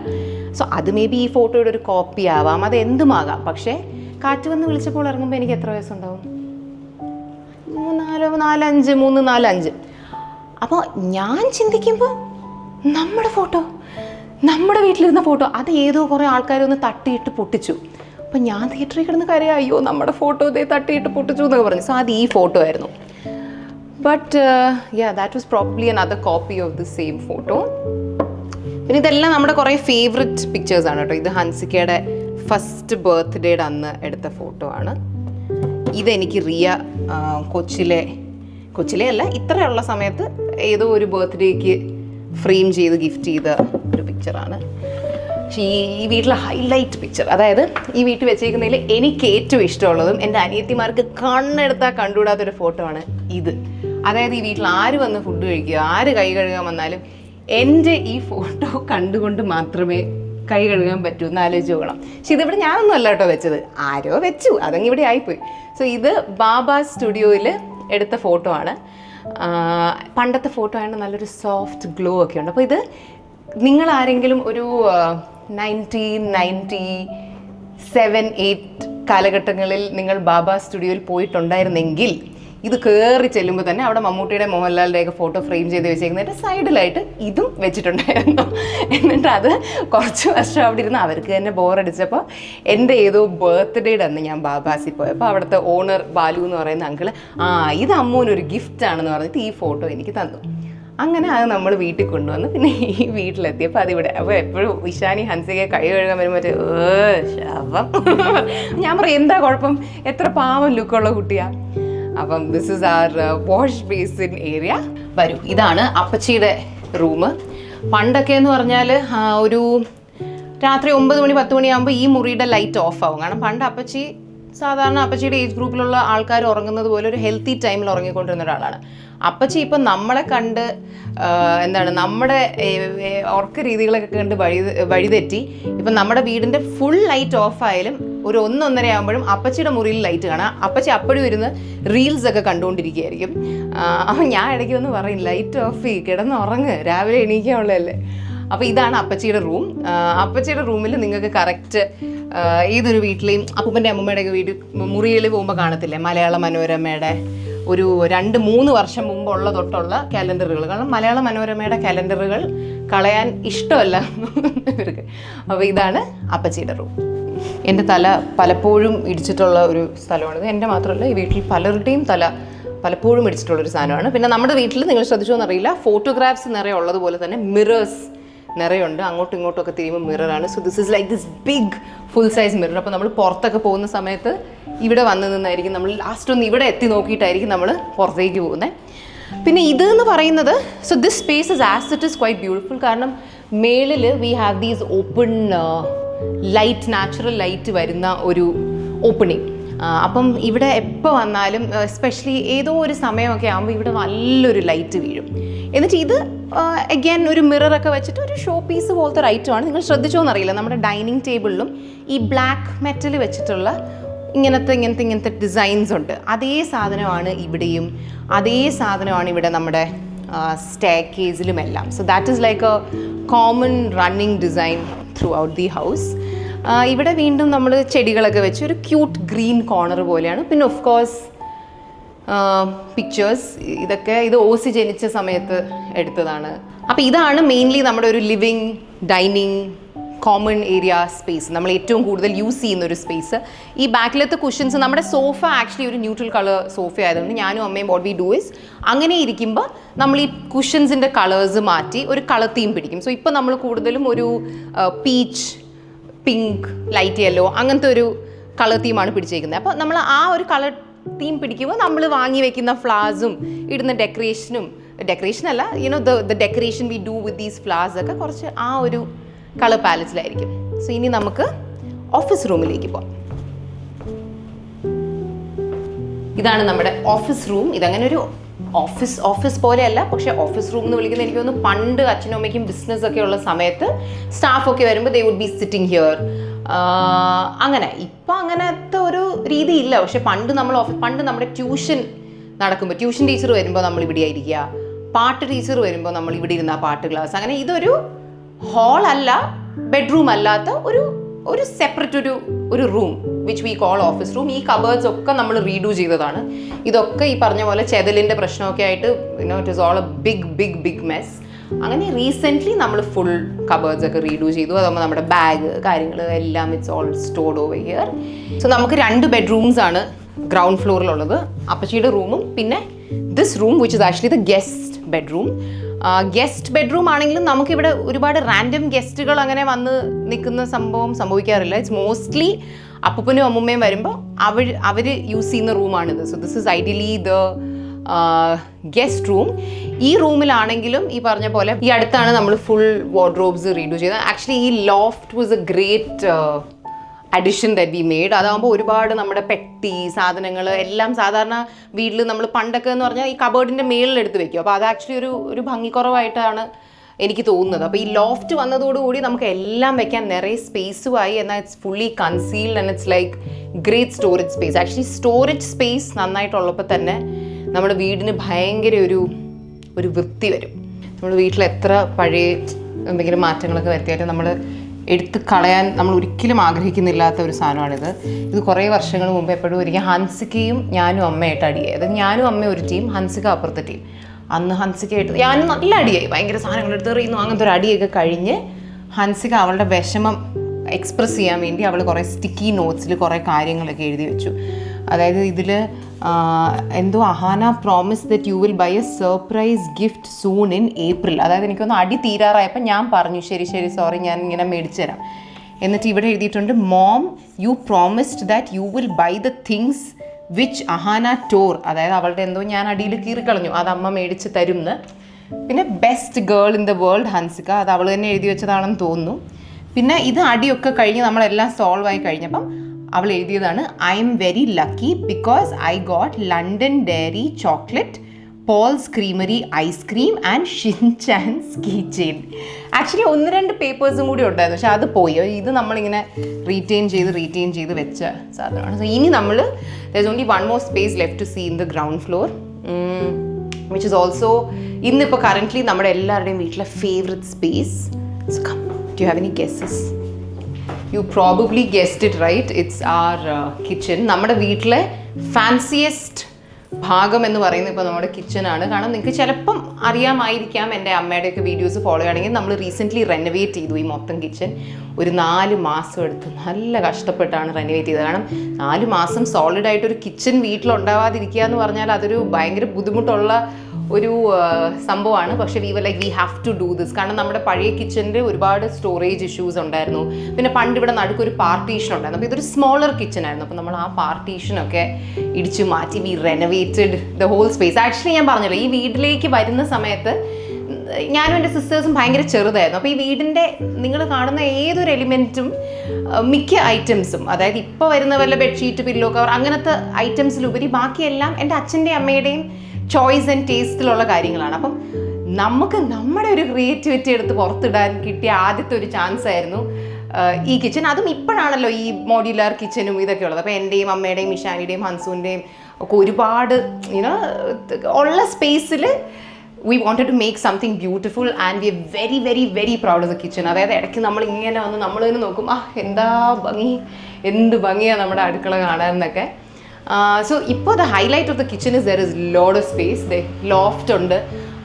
സോ അത് മേ ബി ഈ ഫോട്ടോയുടെ ഒരു കോപ്പി ആവാം, അത് എന്തുമാകാം. പക്ഷേ കാറ്റ് വന്ന് വിളിച്ചപ്പോൾ ഇറങ്ങുമ്പോൾ എനിക്ക് എത്ര വയസ്സുണ്ടാവും? 3, 4, 5. അപ്പോൾ ഞാൻ ചിന്തിക്കുമ്പോൾ നമ്മുടെ ഫോട്ടോ, നമ്മുടെ വീട്ടിലിരുന്ന ഫോട്ടോ, അത് ഏതോ കുറേ ആൾക്കാരൊന്ന് തട്ടിയിട്ട് പൊട്ടിച്ചു. അപ്പം ഞാൻ തിയേറ്ററിൽ കിടന്ന് കരയാ, അയ്യോ നമ്മുടെ ഫോട്ടോ ഇതേ തട്ടിയിട്ട് പൊട്ടിച്ചു എന്നൊക്കെ പറഞ്ഞു. സോ അത് ഈ ഫോട്ടോ ആയിരുന്നു. But that was probably another copy of the same photo. പിന്നെ ഇതെല്ലാം നമ്മുടെ കുറേ ഫേവററ്റ് പിക്ചേഴ്സാണ് കേട്ടോ. ഇത് ഹൻസിക്കയുടെ ഫസ്റ്റ് ബർത്ത്ഡേയുടെ അന്ന് എടുത്ത ഫോട്ടോ ആണ്. ഇതെനിക്ക് റിയ കൊച്ചിലെ അല്ല, ഇത്രയുള്ള സമയത്ത് ഏതോ ഒരു ബർത്ത്ഡേക്ക് ഫ്രെയിം ചെയ്ത് ഗിഫ്റ്റ് ചെയ്ത ഒരു പിക്ചറാണ്. പക്ഷേ ഈ വീട്ടിലെ ഹൈലൈറ്റ് പിക്ചർ, അതായത് ഈ വീട്ടിൽ വെച്ചേക്കുന്നതിൽ എനിക്ക് ഏറ്റവും ഇഷ്ടമുള്ളതും എൻ്റെ അനിയത്തിമാർക്ക് കണ്ണെടുത്താൽ കണ്ടുകൂടാത്തൊരു ഫോട്ടോ ആണ് ഇത്. അതായത് ഈ വീട്ടിൽ ആര് വന്ന് ഫുഡ് കഴിക്കുക, ആര് കൈ കഴുകാൻ വന്നാലും എൻ്റെ ഈ ഫോട്ടോ കണ്ടുകൊണ്ട് മാത്രമേ കൈ കഴുകാൻ പറ്റൂ എന്ന് ആലോചിച്ച് നോക്കണം. പക്ഷെ ഇതിവിടെ ഞാനൊന്നും അല്ല കേട്ടോ വെച്ചത്, ആരോ വെച്ചു, അതങ്ങ് ഇവിടെ ആയിപ്പോയി. സോ ഇത് ബാബാ സ്റ്റുഡിയോയിൽ എടുത്ത ഫോട്ടോ ആണ്. പണ്ടത്തെ ഫോട്ടോ ആയതുകൊണ്ട് നല്ലൊരു സോഫ്റ്റ് ഗ്ലോ ഒക്കെ ഉണ്ട്. അപ്പോൾ ഇത് നിങ്ങൾ ആരെങ്കിലും ഒരു 1997-8 കാലഘട്ടങ്ങളിൽ നിങ്ങൾ ബാബാ സ്റ്റുഡിയോയിൽ പോയിട്ടുണ്ടായിരുന്നെങ്കിൽ ഇത് കയറി ചെല്ലുമ്പോൾ തന്നെ അവിടെ മമ്മൂട്ടിയുടെ മോഹൻലാലിൻ്റെയൊക്കെ ഫോട്ടോ ഫ്രെയിം ചെയ്ത് വെച്ചേക്കുന്നതിൻ്റെ സൈഡിലായിട്ട് ഇതും വെച്ചിട്ടുണ്ടായിരുന്നു. എന്നിട്ട് അത് കുറച്ച് വർഷം അവിടെ ഇരുന്ന് അവർക്ക് തന്നെ ബോറടിച്ചപ്പോൾ എൻ്റെ ഏതോ ബർത്ത്ഡേയുടെ അന്ന് ഞാൻ ബാബാസിൽ പോയപ്പോൾ അവിടുത്തെ ഓണർ ബാലു എന്ന് പറയുന്ന അങ്കിള് ഇത് അമ്മൂനൊരു ഗിഫ്റ്റാണെന്ന് പറഞ്ഞിട്ട് ഈ ഫോട്ടോ എനിക്ക് തന്നു. അങ്ങനെ അത് നമ്മൾ വീട്ടിൽ കൊണ്ടുവന്ന് പിന്നെ ഈ വീട്ടിലെത്തിയപ്പോൾ അതിവിടെ. അപ്പോൾ എപ്പോഴും ഇഷാനി ഹൻസികയെ കൈ കഴുകാൻ വരുമ്പോൾ ശവം ഞാൻ പറയും എന്താ കുഴപ്പം, എത്ര പാവം ലുക്കുള്ള കുട്ടിയാണ്. അപ്പം this is our wash basin area. വരൂ, ഇതാണ് അപ്പച്ചിയുടെ റൂം. പണ്ടൊക്കെ എന്ന് പറഞ്ഞാൽ ഒരു രാത്രി 9 മണി 10 മണിയാകുമ്പോൾ ഈ മുറിയുടെ ലൈറ്റ് ഓഫ് ആവും. കാരണം പണ്ട് സാധാരണ അപ്പച്ചിയുടെ ഏജ് ഗ്രൂപ്പിലുള്ള ആൾക്കാർ ഉറങ്ങുന്നത് പോലെ ഒരു ഹെൽത്തി ടൈമിൽ ഉറങ്ങിക്കൊണ്ടിരുന്ന ഒരാളാണ്. അപ്പച്ചി ഇപ്പം നമ്മളെ കണ്ട് എന്താണ് നമ്മുടെ ഉറക്ക രീതികളൊക്കെ കണ്ട് വഴിതെറ്റി ഇപ്പം നമ്മുടെ വീടിൻ്റെ ഫുൾ ലൈറ്റ് ഓഫ് ആയാലും ഒരു 1-1:30 ആകുമ്പോഴും അപ്പച്ചിയുടെ മുറിയിൽ ലൈറ്റ് കാണാം. അപ്പച്ചി അപ്പോഴും ഇരുന്ന് റീൽസ് ഒക്കെ കണ്ടുകൊണ്ടിരിക്കുകയായിരിക്കും. അപ്പം ഞാൻ ഇടയ്ക്ക് ഒന്ന് പറയും, ലൈറ്റ് ഓഫ് ചെയ്യ്, കിടന്ന് ഉറങ്ങ്, രാവിലെ എണീക്കാനുള്ളതല്ലേ. അപ്പോൾ ഇതാണ് അപ്പച്ചിയുടെ റൂം. അപ്പച്ചിയുടെ റൂമിൽ നിങ്ങൾക്ക് കറക്റ്റ് ഏതൊരു വീട്ടിലെയും അപ്പൂപ്പൻ്റെ അമ്മൂമ്മയുടെയൊക്കെ മുറിയിൽ പോകുമ്പോൾ കാണത്തില്ലേ മലയാള മനോരമയുടെ ഒരു 2-3 വർഷം മുമ്പുള്ള തൊട്ടുള്ള കാലണ്ടറുകൾ. കാരണം മലയാള മനോരമയുടെ കാലണ്ടറുകൾ കളയാൻ ഇഷ്ടമല്ല ഇവർക്ക്. അപ്പോൾ ഇതാണ് അപ്പച്ചിയുടെ റൂം. എൻ്റെ തല പലപ്പോഴും ഇടിച്ചിട്ടുള്ള ഒരു സ്ഥലമാണിത്. എൻ്റെ മാത്രമല്ല, ഈ വീട്ടിൽ പലരുടെയും തല പലപ്പോഴും ഇടിച്ചിട്ടുള്ളൊരു സാധനമാണ്. പിന്നെ നമ്മുടെ വീട്ടിൽ നിങ്ങൾ ശ്രദ്ധിച്ചോ എന്നറിയില്ല, ഫോട്ടോഗ്രാഫ്സ് നിറയെ ഉള്ളതുപോലെ തന്നെ മിറേഴ്സ് നിറയുണ്ട്. അങ്ങോട്ടും ഇങ്ങോട്ടും ഒക്കെ തിരിയുമ്പോൾ മിററാണ്. So this is like this big full size mirror. അപ്പോൾ നമ്മൾ പുറത്തൊക്കെ പോകുന്ന സമയത്ത് ഇവിടെ വന്ന് നിന്നായിരിക്കും നമ്മൾ ലാസ്റ്റ് ഒന്ന് ഇവിടെ എത്തി നോക്കിയിട്ടായിരിക്കും നമ്മൾ പുറത്തേക്ക് പോകുന്നത്. പിന്നെ ഇത് എന്ന് പറയുന്നത്, so this space is as it is quite beautiful. കാരണം മേളിൽ we have these open light, natural light വരുന്ന ഒരു ഓപ്പണിങ്. അപ്പം ഇവിടെ എപ്പോൾ വന്നാലും എസ്പെഷ്യലി ഏതോ ഒരു സമയമൊക്കെ ആകുമ്പോൾ ഇവിടെ നല്ലൊരു ലൈറ്റ് വീഴും. എന്നിട്ട് ഇത് അഗൈൻ ഒരു മിററൊക്കെ വെച്ചിട്ട് ഒരു ഷോ പീസ് പോലത്തെ ഒരു ഐറ്റമാണ്. നിങ്ങൾ ശ്രദ്ധിച്ചോ എന്നറിയില്ല, നമ്മുടെ ഡൈനിങ് ടേബിളിലും ഈ ബ്ലാക്ക് മെറ്റൽ വെച്ചിട്ടുള്ള ഇങ്ങനത്തെ ഡിസൈൻസ് ഉണ്ട്. അതേ സാധനമാണ് ഇവിടെയും, അതേ സാധനമാണ് ഇവിടെ നമ്മുടെ സ്റ്റെയർകേസിലുമെല്ലാം. So that is like a common running design throughout the house. ഇവിടെ വീണ്ടും നമ്മൾ ചെടികളൊക്കെ വെച്ച് ഒരു ക്യൂട്ട് ഗ്രീൻ കോർണർ പോലെയാണ്. പിന്നെ ഓഫ് കോഴ്സ് പിക്ചേഴ്സ്, ഇത് ഓസി ജനിച്ച സമയത്ത് എടുത്തതാണ്. അപ്പോൾ ഇതാണ് മെയിൻലി നമ്മുടെ ഒരു living, dining, common area space, നമ്മൾ ഏറ്റവും കൂടുതൽ യൂസ് ചെയ്യുന്ന ഒരു സ്പേസ്. ഈ ബാക്കിലത്തെ കുഷൻസ്, നമ്മുടെ സോഫ ആക്ച്വലി ഒരു ന്യൂട്രൽ കളർ സോഫ ആയതുകൊണ്ട് ഞാനും അമ്മയും വാട്ട് വി ഡു ഇസ് അങ്ങനെ ഇരിക്കുമ്പോൾ നമ്മൾ ഈ കുഷൻസിൻ്റെ കളേഴ്സ് മാറ്റി ഒരു കളർ തീം പിടിക്കും. സോ ഇപ്പോൾ നമ്മൾ കൂടുതലും ഒരു പീച്ച്, പിങ്ക്, ലൈറ്റ് യെല്ലോ അങ്ങനത്തെ ഒരു കളർ തീമാണ് പിടിച്ചേക്കുന്നത്. അപ്പോൾ നമ്മൾ ആ ഒരു കളർ തീം പിടിക്കുമ്പോൾ നമ്മൾ വാങ്ങി വെക്കുന്ന ഫ്ലവേഴ്സും ഇടുന്ന ഡെക്കറേഷനല്ല, you know the decoration we do with these flowers ഒക്കെ കുറച്ച് ആ ഒരു കളർ പാലറ്റിലായിരിക്കും. സോ ഇനി നമുക്ക് ഓഫീസ് റൂമിലേക്ക് പോകാം. ഇതാണ് നമ്മുടെ ഓഫീസ് റൂം. ഇതങ്ങനെ ഒരു ഓഫീസ് പോലെയല്ല, പക്ഷേ ഓഫീസ് റൂം എന്ന് വിളിക്കുന്നത് എനിക്ക് തോന്നുന്നു പണ്ട് അച്ഛനും അമ്മയ്ക്കും ബിസിനസ് ഒക്കെ ഉള്ള സമയത്ത് സ്റ്റാഫൊക്കെ വരുമ്പോൾ they would be sitting here. അങ്ങനെ ഇപ്പം അങ്ങനത്തെ ഒരു രീതി ഇല്ല. പക്ഷെ പണ്ട് നമ്മുടെ ട്യൂഷൻ നടക്കുമ്പോൾ ട്യൂഷൻ ടീച്ചർ വരുമ്പോൾ നമ്മൾ ഇവിടെ ആയിരിക്കുക, പാട്ട് ടീച്ചർ വരുമ്പോൾ നമ്മൾ ഇവിടെ ഇരുന്ന പാട്ട് ക്ലാസ്. അങ്ങനെ ഇതൊരു ഹാളല്ല, ബെഡ്റൂം അല്ലാത്ത ഒരു സെപ്പറേറ്റ് ഒരു room which we call office room. ഈ കബേർഡ്സ് ഒക്കെ നമ്മൾ റീഡു ചെയ്തതാണ്. ഇതൊക്കെ ഈ പറഞ്ഞ പോലെ ചെതലിൻ്റെ പ്രശ്നമൊക്കെ ആയിട്ട് it is all a big mess. അങ്ങനെ റീസെൻ്റ്ലി നമ്മൾ ഫുൾ കബേർഡ്സ് ഒക്കെ റീഡു ചെയ്തു. അതാകുമ്പോൾ നമ്മുടെ ബാഗ് കാര്യങ്ങൾ എല്ലാം it's all stored over here. So നമുക്ക് 2 ബെഡ്റൂംസ് ആണ് ഗ്രൗണ്ട് ഫ്ലോറിലുള്ളത്, അപ്പച്ചിയുടെ റൂമും പിന്നെ this room which is actually the guest bedroom. Guest bedroom ആണെങ്കിലും നമുക്കിവിടെ ഒരുപാട് റാൻഡം ഗസ്റ്റുകൾ അങ്ങനെ വന്ന് നിൽക്കുന്ന സംഭവിക്കാറില്ല. ഇറ്റ്സ് മോസ്റ്റ്ലി അപ്പൂപ്പനും അമ്മൂമ്മയും വരുമ്പോൾ അവർ യൂസ് ചെയ്യുന്ന റൂമാണിത്. So this is ideally the guest room. ഈ റൂമിലാണെങ്കിലും ഈ പറഞ്ഞ പോലെ ഈ അടുത്താണ് നമ്മൾ ഫുൾ വാർഡ്രോബ്സ് റീഡു ചെയ്തത്. ആക്ച്വലി ഈ loft was a great addition that we made. അതാകുമ്പോൾ ഒരുപാട് നമ്മുടെ പെട്ടി സാധനങ്ങൾ എല്ലാം സാധാരണ വീട്ടിൽ നമ്മൾ പണ്ടൊക്കെ എന്ന് പറഞ്ഞാൽ ഈ കബേർഡിൻ്റെ മേളിലെടുത്ത് വെക്കും. അപ്പോൾ അത് ആക്ച്വലി ഒരു ഭംഗിക്കുറവായിട്ടാണ് എനിക്ക് തോന്നുന്നത്. അപ്പോൾ ഈ ലോഫ്റ്റ് വന്നതോടുകൂടി നമുക്ക് എല്ലാം വെക്കാൻ നിറയെ സ്പേസുമായി. എന്നാൽ it's fully concealed and it's like great storage space. Actually storage space നന്നായിട്ടുള്ളപ്പോൾ തന്നെ നമ്മുടെ വീടിന് ഭയങ്കര ഒരു വൃത്തി വരും. നമ്മൾ വീട്ടിൽ എത്ര പഴയ എന്തെങ്കിലും മാറ്റങ്ങളൊക്കെ വരുത്തിയാലും നമ്മൾ എടുത്ത് കളയാൻ നമ്മൾ ഒരിക്കലും ആഗ്രഹിക്കുന്നില്ലാത്ത ഒരു സാധനമാണിത്. ഇത് കുറേ വർഷങ്ങൾ മുമ്പ് എപ്പോഴും ഒരിക്കൽ ഹൻസിക്കയും ഞാനും അമ്മയായിട്ട് അടിയായി. അതായത് ഞാനും അമ്മയും ഒരു ടീം, ഹൻസിക അപ്പുറത്തെ ടീം. അന്ന് ഹൻസിക്കയായിട്ട് ഞാനും നല്ല അടിയായി, ഭയങ്കര സാധനങ്ങൾ എടുത്ത് എറിയുന്നു. അങ്ങനത്തെ ഒരു അടിയൊക്കെ കഴിഞ്ഞ് ഹൻസിക അവളുടെ വിഷമം എക്സ്പ്രസ് ചെയ്യാൻ വേണ്ടി അവൾ കുറേ സ്റ്റിക്കി നോട്ട്സിൽ കുറേ കാര്യങ്ങളൊക്കെ എഴുതി വെച്ചു. അതായത് ഇതിൽ എന്തോ Ahana promise that you will buy a surprise gift soon in April. അതായത് എനിക്കൊന്ന് അടി തീരാറായപ്പോൾ ഞാൻ പറഞ്ഞു ശരി സോറി ഞാൻ ഇങ്ങനെ മേടിച്ചു തരാം. എന്നിട്ട് ഇവിടെ എഴുതിയിട്ടുണ്ട് mom you promised that you will buy the things which Ahana tore. അതായത് അവളുടെ എന്തോ ഞാൻ അടിയിൽ കീറിക്കളഞ്ഞു, അത് അമ്മ മേടിച്ച് തരുമെന്ന്. പിന്നെ best girl in the world Hansika, അത് അവൾ തന്നെ എഴുതി വെച്ചതാണെന്ന് തോന്നുന്നു. പിന്നെ ഇത് അടിയൊക്കെ കഴിഞ്ഞ് നമ്മളെല്ലാം സോൾവ് ആയി കഴിഞ്ഞപ്പം അവൾ എഴുതിയതാണ് I am very lucky because I got London Dairy chocolate Paul's creamery ice cream and Shinchan's keychain. Actually 1-2 പേപ്പേഴ്സും കൂടി ഉണ്ടായിരുന്നു, പക്ഷെ അത് പോയി. ഇത് നമ്മളിങ്ങനെ റീറ്റെയിൻ ചെയ്ത് വെച്ച സാധനമാണ്. സോ ഇനി നമ്മൾ there's only one more space left to see in the ground floor, which is also ഇന്നിപ്പോൾ കറൻ്റ്ലി നമ്മുടെ എല്ലാവരുടെയും വീട്ടിലെ favourite space. So come, do you have any guesses? You probably guessed it right. It's our kitchen. നമ്മുടെ വീട്ടിലെ ഫാൻസിയസ്റ്റ് ഭാഗം എന്ന് പറയുന്നത് ഇപ്പോൾ നമ്മുടെ കിച്ചണാണ്. കാരണം നിങ്ങൾക്ക് ചിലപ്പം അറിയാമായിരിക്കാം, എൻ്റെ അമ്മയുടെയൊക്കെ വീഡിയോസ് ഫോളോ ചെയ്യുകയാണെങ്കിൽ നമ്മൾ റീസെൻ്റ്ലി റെനോവേറ്റ് ചെയ്തു ഈ മൊത്തം കിച്ചൺ. ഒരു 4 മാസം എടുത്ത് നല്ല കഷ്ടപ്പെട്ടാണ് റെനോവേറ്റ് ചെയ്തത്. കാരണം 4 മാസം സോളിഡായിട്ടൊരു കിച്ചൺ വീട്ടിലുണ്ടാവാതിരിക്കുക എന്ന് പറഞ്ഞാൽ അതൊരു ഭയങ്കര ബുദ്ധിമുട്ടുള്ള ഒരു സംഭവമാണ്. പക്ഷേ we have to do this. കാരണം നമ്മുടെ പഴയ കിച്ചണിൽ ഒരുപാട് സ്റ്റോറേജ് ഇഷ്യൂസ് ഉണ്ടായിരുന്നു. പിന്നെ പണ്ട് ഇവിടെ നടുക്കൊരു പാർട്ടീഷൻ ഉണ്ടായിരുന്നു. അപ്പോൾ ഇതൊരു സ്മോളർ കിച്ചൺ ആയിരുന്നു. അപ്പോൾ നമ്മൾ ആ പാർട്ടീഷനൊക്കെ ഇടിച്ചു മാറ്റി we renovated the whole space. Actually ഞാൻ പറഞ്ഞല്ലോ, ഈ വീട്ടിലേക്ക് വരുന്ന സമയത്ത് ഞാനും എൻ്റെ സിസ്റ്റേഴ്സും ഭയങ്കര ചെറുതായിരുന്നു. അപ്പോൾ ഈ വീടിൻ്റെ നിങ്ങൾ കാണുന്ന ഏതൊരു എലിമെൻറ്റും മിക്ക ഐറ്റംസും, അതായത് ഇപ്പോൾ വരുന്ന വല്ല ബെഡ്ഷീറ്റ്, പില്ലോ കവർ അങ്ങനത്തെ ഐറ്റംസിലുപരി ബാക്കിയെല്ലാം എൻ്റെ അച്ഛൻ്റെയും അമ്മയുടെയും ചോയ്സ് ആൻഡ് ടേസ്റ്റിലുള്ള കാര്യങ്ങളാണ്. അപ്പം നമുക്ക് നമ്മുടെ ഒരു ക്രിയേറ്റിവിറ്റി എടുത്ത് പുറത്തിടാൻ കിട്ടിയ ആദ്യത്തെ ഒരു ചാൻസ് ആയിരുന്നു ഈ കിച്ചൺ. അതും ഇപ്പോഴാണല്ലോ ഈ മോഡ്യുലാർ കിച്ചനും ഇതൊക്കെ ഉള്ളത്. അപ്പോൾ എൻ്റെയും അമ്മയുടെയും ഇഷാനിയുടെയും ഹൻസുവിൻ്റെയും ഒക്കെ ഒരുപാട് ഉള്ള സ്പേസിൽ we wanted to make something beautiful and we are very very very proud of the kitchen. അതായത് ഇടയ്ക്ക് നമ്മൾ ഇങ്ങനെ വന്ന് നമ്മൾ തന്നെ നോക്കും, എന്താ ഭംഗി, എന്ത് ഭംഗിയാണ് നമ്മുടെ അടുക്കള കാണാനെന്നൊക്കെ. സോ ഇപ്പോൾ the highlight of the kitchen is there is load of space. Loft ഉണ്ട്.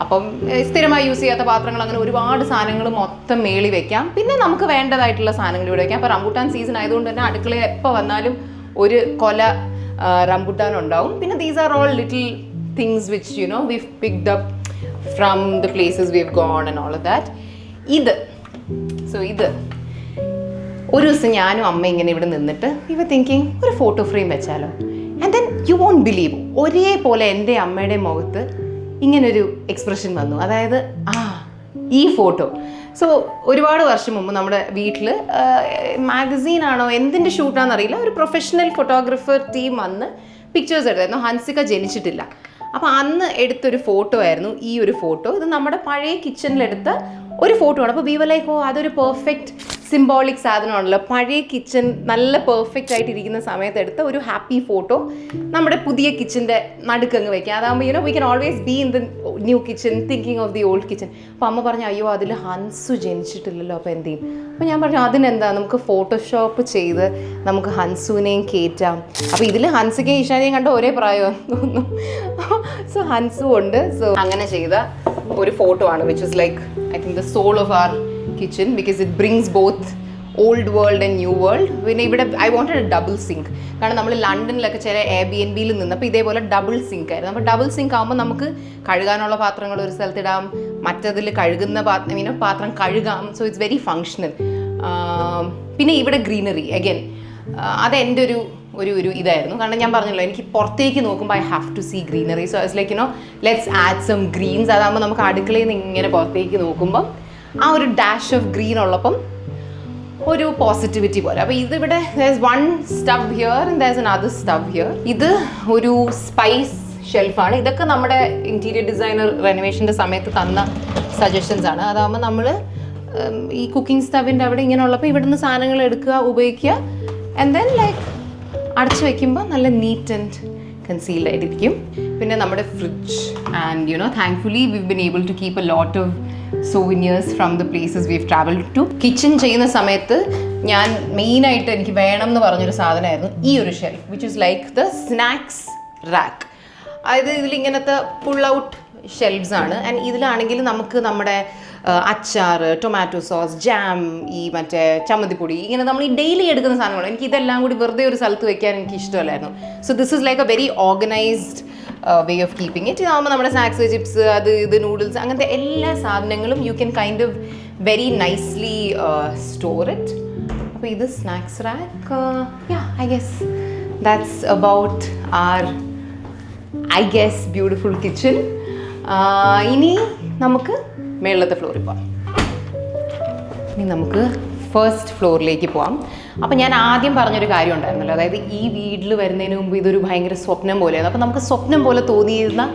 അപ്പം സ്ഥിരമായി യൂസ് ചെയ്യാത്ത പാത്രങ്ങൾ അങ്ങനെ ഒരുപാട് സാധനങ്ങൾ മൊത്തം മേളി വെക്കാം. പിന്നെ നമുക്ക് വേണ്ടതായിട്ടുള്ള സാധനങ്ങൾ ഇവിടെ വെക്കാം. അപ്പോൾ റംബുട്ടാൻ സീസൺ ആയതുകൊണ്ട് തന്നെ അടുക്കളയിൽ എപ്പോൾ വന്നാലും ഒരു കൊല റംബുട്ടാൻ ഉണ്ടാവും. പിന്നെ these are all little things which we've picked up from the places we've gone and all of that. ഇത് ഒരു ദിവസം ഞാനും അമ്മ ഇങ്ങനെ ഇവിടെ നിന്നിട്ട് we were thinking ഒരു ഫോട്ടോ ഫ്രെയിം വെച്ചാലോ. And then you won't believe, ഒരേപോലെ എൻ്റെ അമ്മയുടെ മുഖത്ത് ഇങ്ങനൊരു എക്സ്പ്രഷൻ വന്നു. അതായത് ഈ ഫോട്ടോ. സോ ഒരുപാട് വർഷം മുമ്പ് നമ്മുടെ വീട്ടിൽ മാഗസീനാണോ എന്തിൻ്റെ ഷൂട്ടാണെന്നറിയില്ല, ഒരു പ്രൊഫഷണൽ ഫോട്ടോഗ്രാഫർ ടീം വന്ന് പിക്ചേഴ്സ് എടുത്തായിരുന്നു. ഹൻസിക ജനിച്ചിട്ടില്ല. അപ്പോൾ അന്ന് എടുത്തൊരു ഫോട്ടോ ആയിരുന്നു ഈ ഒരു ഫോട്ടോ. ഇത് നമ്മുടെ പഴയ കിച്ചണിലെടുത്ത ഒരു ഫോട്ടോ ആണ്. അപ്പോൾ വി വർ ലൈക്ക്, അതൊരു പെർഫെക്റ്റ് സിംബോളിക് സാധനമാണല്ലോ. പഴയ കിച്ചൺ നല്ല പെർഫെക്റ്റ് ആയിട്ടിരിക്കുന്ന സമയത്ത് എടുത്ത ഒരു ഹാപ്പി ഫോട്ടോ നമ്മുടെ പുതിയ കിച്ചൻ്റെ നടുക്കങ്ങ് വയ്ക്കുക. അതാകുമ്പോൾ we can always be in the new kitchen thinking of the old kitchen. അപ്പോൾ അമ്മ പറഞ്ഞു, അയ്യോ അതിൽ ഹൻസു ജനിച്ചിട്ടില്ലല്ലോ, അപ്പോൾ എന്ത് ചെയ്യും? അപ്പോൾ ഞാൻ പറഞ്ഞു, അതിനെന്താ, നമുക്ക് ഫോട്ടോഷോപ്പ് ചെയ്ത് നമുക്ക് ഹൻസുവിനെയും കയറ്റാം. അപ്പോൾ ഇതിൽ ഹൻസികയും ഈശാനെയും കണ്ട ഒരേ പ്രായമാണെന്ന് തോന്നുന്നു. സോ ഹൻസു ഉണ്ട്. സോ അങ്ങനെ ചെയ്ത ഒരു ഫോട്ടോ ആണ് which is like I think the soul of our kitchen because it brings both old world and new world. പിന്നെ ഇവിടെ I wanted a double sink. കാരണം നമ്മൾ ലണ്ടനിലൊക്കെ ചില Airbnb-യിൽ നിന്നപ്പോൾ ഇതേപോലെ ഡബിൾ സിങ്ക് ആയിരുന്നു. അപ്പോൾ ഡബിൾ സിങ്ക് ആകുമ്പോൾ നമുക്ക് കഴുകാനുള്ള പാത്രങ്ങൾ ഒരു സ്ഥലത്തിടാം, മറ്റതിൽ കഴുകുന്ന പാത്രം കഴുകാം. So it's very functional. പിന്നെ ഇവിടെ ഗ്രീനറി അഗൈൻ അതെൻ്റെ ഒരു ഇതായിരുന്നു. കാരണം ഞാൻ പറഞ്ഞല്ലോ, എനിക്ക് പുറത്തേക്ക് നോക്കുമ്പോൾ I have to see greenery. So it's like let's add some greens. അതാകുമ്പോൾ നമുക്ക് അടുക്കളയിൽ നിന്ന് ഇങ്ങനെ പുറത്തേക്ക് നോക്കുമ്പോൾ ആ ഒരു ഡാഷ് ഓഫ് ഗ്രീൻ ഉള്ളപ്പം ഒരു പോസിറ്റിവിറ്റി പോലെ. അപ്പോൾ ഇതിവിടെ there's one stub here and there's another stub here. ഇത് ഒരു സ്പൈസ് ഷെൽഫാണ്. ഇതൊക്കെ നമ്മുടെ ഇൻറ്റീരിയർ ഡിസൈനർ റെനോവേഷൻ്റെ സമയത്ത് തന്ന സജഷൻസ് ആണ്. അതാകുമ്പോൾ നമ്മൾ ഈ കുക്കിംഗ് സ്റ്റവിൻ്റെ അവിടെ ഇങ്ങനെ ഉള്ളപ്പോൾ ഇവിടുന്ന് സാധനങ്ങൾ എടുക്കുക, ഉപയോഗിക്കുക, ആൻഡ് ദെൻ ലൈക്ക് അടച്ചു വയ്ക്കുമ്പോൾ നല്ല നീറ്റ് ആൻഡ് കൺസീൽഡ് ആയിട്ടിരിക്കും. പിന്നെ നമ്മുടെ fridge and thankfully we've been able to keep a lot of souvenirs from the places we've traveled to. Kitchen ചെയ്യുന്ന സമയത്ത് ഞാൻ മെയിനായിട്ട് എനിക്ക് വേണം എന്ന് പറഞ്ഞൊരു സാധനമായിരുന്നു ഈ ഒരു shelf, which is like the snacks rack. അതായത് ഇതിലിങ്ങനത്തെ പുൾ ഔട്ട് ഷെൽഫ്സ് ആണ്. ആൻഡ് ഇതിലാണെങ്കിൽ നമുക്ക് നമ്മുടെ അച്ചാർ, ടൊമാറ്റോ സോസ്, ജാം, ഈ മറ്റേ ചമ്മന്തിപ്പൊടി, ഇങ്ങനെ നമ്മൾ ഈ ഡെയിലി എടുക്കുന്ന സാധനങ്ങൾ, എനിക്ക് ഇതെല്ലാം കൂടി വെറുതെ ഒരു സ്ഥലത്ത് വെക്കാൻ എനിക്ക് ഇഷ്ടമല്ലായിരുന്നു. So this is like a very organised way of keeping it. ഇതാകുമ്പോൾ നമ്മുടെ സ്നാക്സ്, ചിപ്സ്, ഇത് നൂഡിൽസ്, അങ്ങനത്തെ എല്ലാ സാധനങ്ങളും you can kind of very nicely store it. അപ്പോൾ ഇത് snacks rack. I guess that's about our beautiful kitchen. ഇനി നമുക്ക് മേളത്തെ ഫ്ലോറിൽ പോകാം. ഇനി നമുക്ക് ഫസ്റ്റ് ഫ്ലോറിലേക്ക് പോകാം. അപ്പോൾ ഞാൻ ആദ്യം പറഞ്ഞൊരു കാര്യം ഉണ്ടായിരുന്നല്ലോ, അതായത് ഈ വീട്ടിൽ വരുന്നതിന് മുമ്പ് ഇതൊരു ഭയങ്കര സ്വപ്നം പോലെയാണ്. അപ്പോൾ നമുക്ക് സ്വപ്നം പോലെ തോന്നിയിരുന്ന